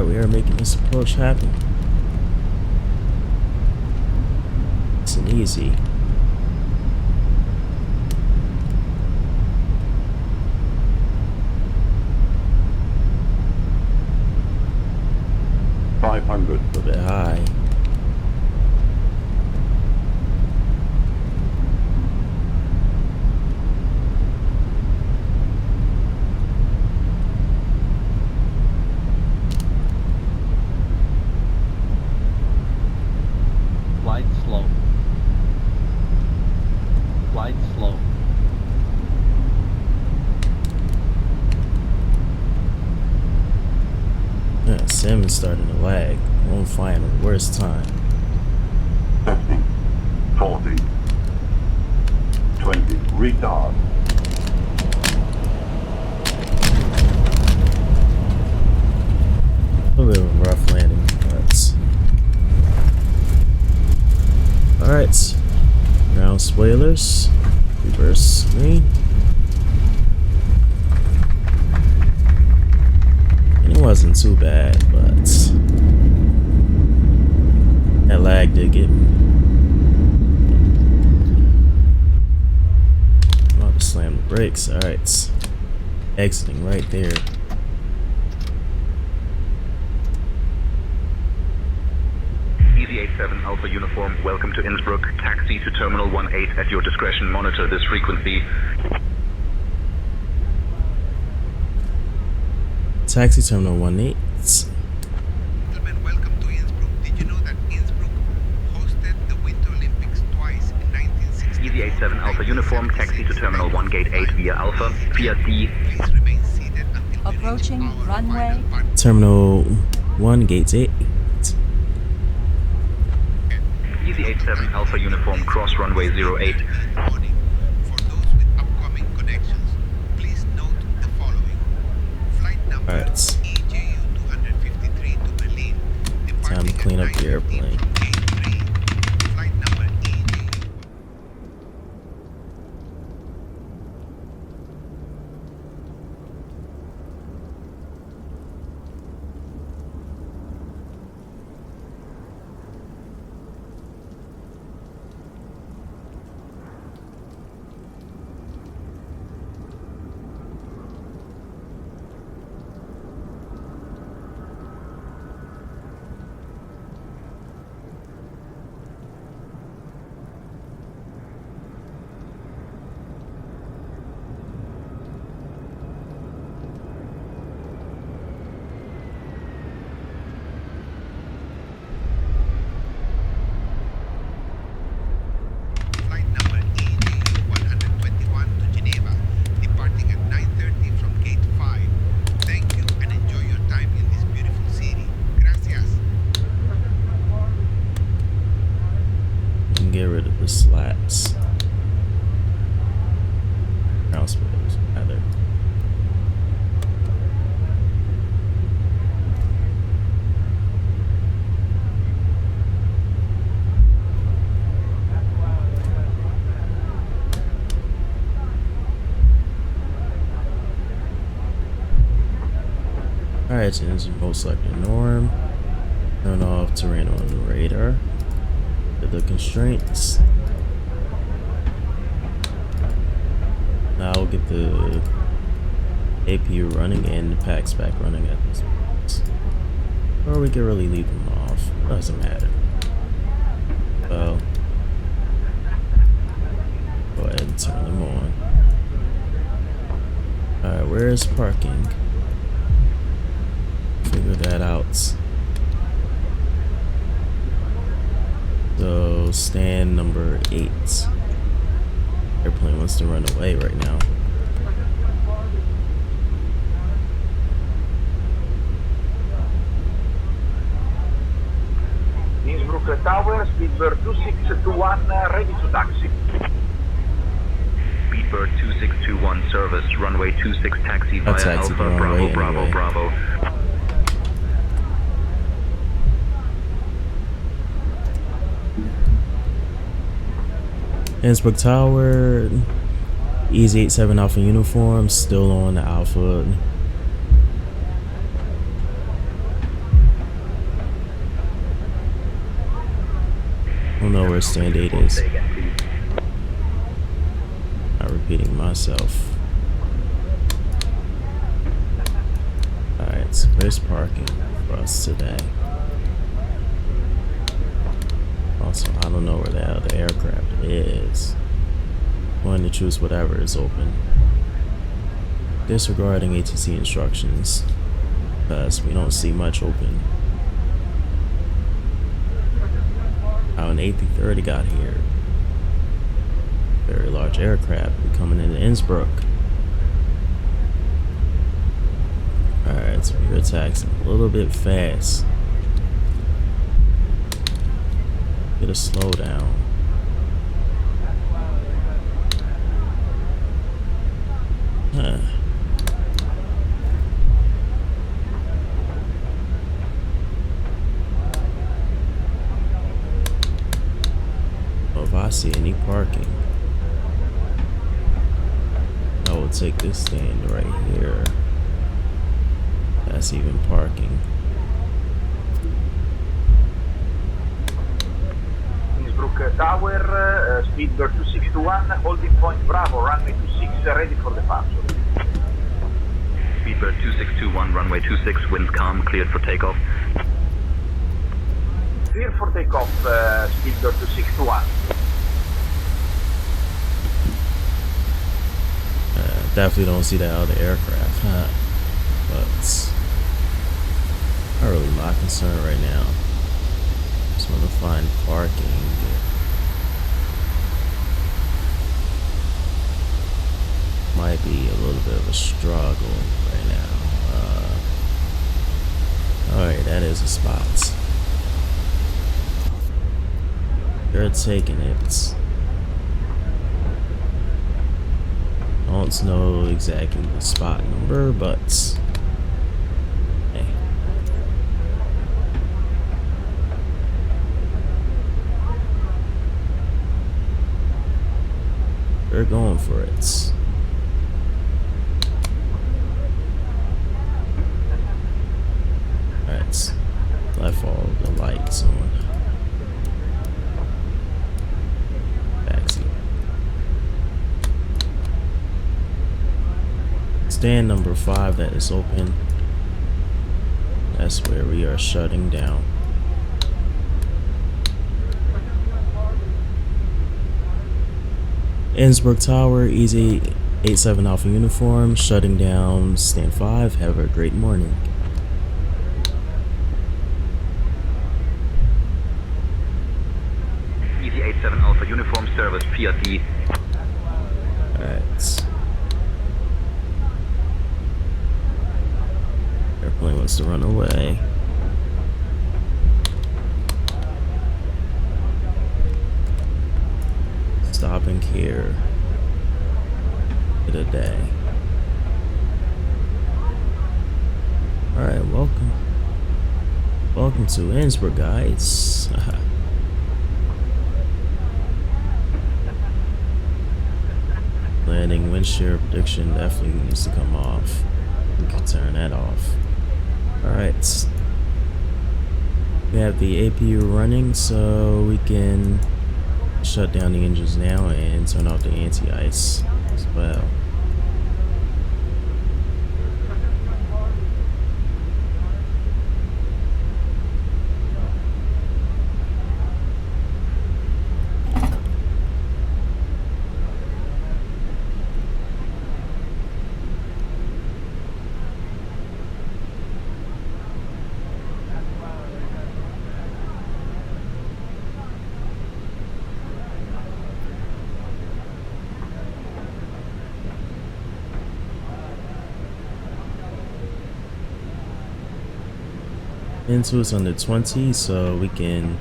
We are making this approach happen. It's an easy. $500. A little bit high. Flight slow. Flight slow. Yeah, Sim is starting to lag. Won't find the worst time. 50, 40, 20, retard. A little bit of a rough landing, but alright. Ground spoilers. Reverse screen. It wasn't too bad, but that lag did get me. I'm about to slam the brakes. Alright. Exiting right there. Easyjet 7 Alpha Uniform, welcome to Innsbruck. Taxi to Terminal 18 at your discretion. Monitor this frequency. Taxi Terminal 18. Gentlemen, welcome to Innsbruck. Did you know that Innsbruck hosted the Winter Olympics twice in 1964? Easyjet 7 Alpha Uniform, taxi to Terminal 1 Gate 8 via Alpha, via D. Please remain seated until Approaching we reach our runway. final part. Terminal 1 Gate 8. Easyjet 7 Alpha Uniform, cross runway 08. Warning. For those with upcoming connections, please note the following. Flight number Alright. EJU 253 to Berlin. Time to clean up the airplane. From Gate 3. Flight number EJU. Flight number EJU 121 to Geneva, departing at 9:30 from Gate 5. Thank you and enjoy your time in this beautiful city. Gracias. You can get rid of the slats. Ground spoilers, rather. Alright, so engine mode selected norm. Turn off terrain on the radar. The constraints. Now we'll get the APU running and the packs back running at this point. Or we can really leave them off. Doesn't matter. Well, go ahead and turn them on. Alright, where is parking? Figure that out. So, stand number 8. Airplane wants to run away right now. Innsbruck Tower, Speedbird 2621, ready to taxi. Speedbird 2621 service, runway 26 taxi via taxi Alpha the Bravo runway Bravo anyway. Bravo. Innsbruck Tower, Easyjet Alpha uniform, still on the Alpha. I don't know where stand 8 is. Not repeating myself. Alright, so where's parking for us today? Also, I don't know where the other aircraft is. I'm going to choose whatever is open. Disregarding ATC instructions, because we don't see much open. How an A330 got here. Very large aircraft coming into Innsbruck. Alright, so we're taxing a little bit fast. Get a slowdown. Huh. Well, if I see any parking, I will take this stand right here. That's even parking. Innsbruck Tower, Speedbird 2621, holding point Bravo, runway 26, ready for departure. Speedbird 2621, runway 26, winds calm, cleared for takeoff. Clear for takeoff, Speedbird 2621. Definitely don't see that other aircraft, huh? But not really my concern right now. Just want to find parking. Might be a little bit of a struggle right now. Alright, that is a spot. They're taking it. Don't know exactly the spot number, but hey. They're going for it. Alright, left all the lights on. Backseat. Stand number 5 that is open. That's where we are shutting down. Innsbruck Tower, Easyjet Alpha uniform, shutting down stand 5. Have a great morning. Easyjet Alpha uniform service, PRD. Alright. Airplane wants to run away. Stopping here for the day. Alright, welcome. Welcome to Innsbruck, guys. Landing wind shear prediction definitely needs to come off. We can turn that off. Alright. We have the APU running, so we can shut down the engines now and turn off the anti-ice as well. Into is under 20, so we can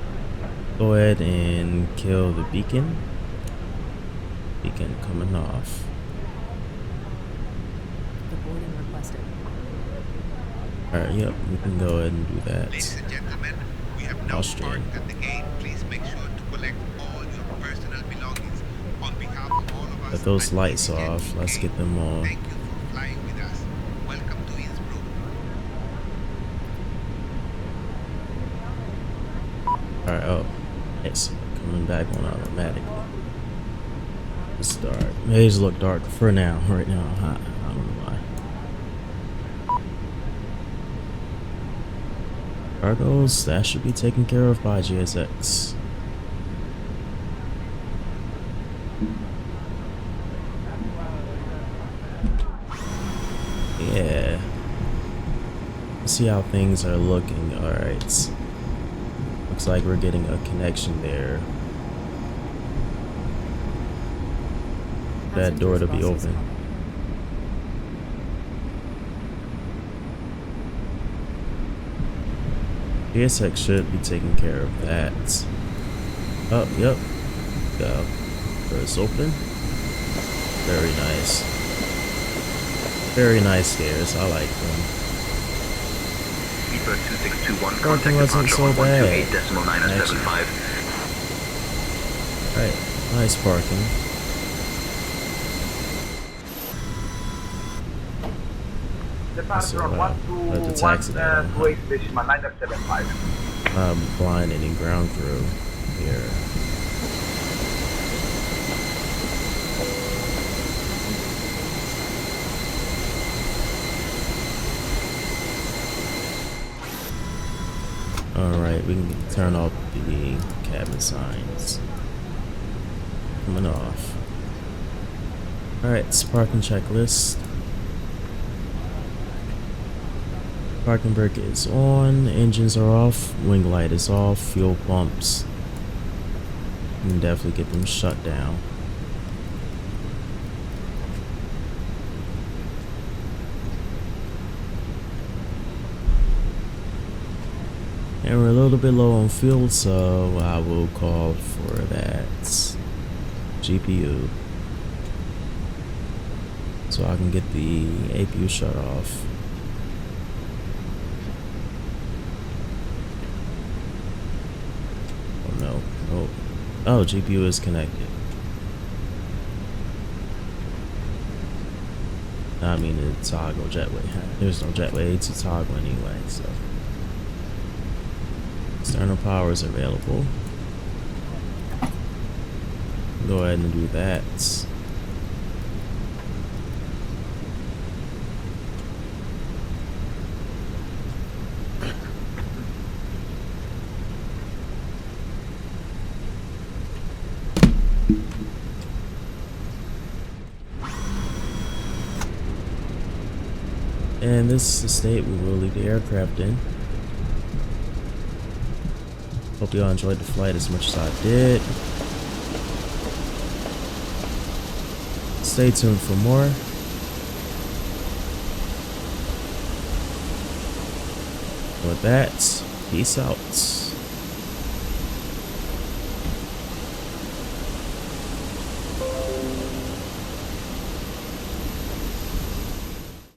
go ahead and kill the beacon. Beacon coming off. The boarding requested. Alright, yep, we can go ahead and do that. Ladies and gentlemen, we have now parked at the gate. Please make sure to collect all your personal belongings. On behalf of all of us, Let those lights off. Let's get them on. thank you for flying with us. Welcome to Innsbruck. Alright, oh, it's coming back on automatic. It's dark. It just look dark for now. Right now, I don't know why. Cargoes, that should be taken care of by GSX. Yeah. Let's see how things are looking. Alright. Looks like we're getting a connection there. That door to be open. GSX should be taking care of that. Oh, yep. Go. Doors open. Very nice. Very nice stairs. I like them. Speedbird 2621, Parking contact wasn't departure so on bad. 128.975. Alright, nice parking. Departure on the taxi down. 128.975. Blind any ground crew here. Alright, we can turn off the cabin signs. Coming off. Alright, it's parking checklist. Parking brake is on, engines are off, wing light is off, fuel pumps. You can definitely get them shut down. And we're a little bit low on fuel, so I will call for that GPU so I can get the APU shut off. Oh no, oh, oh, GPU is connected. I mean the toggle jetway. There's no jetway to toggle anyway, so. External power is available. Go ahead and do that. And this is the state we will leave the aircraft in. Hope y'all enjoyed the flight as much as I did. Stay tuned for more. With that, peace out.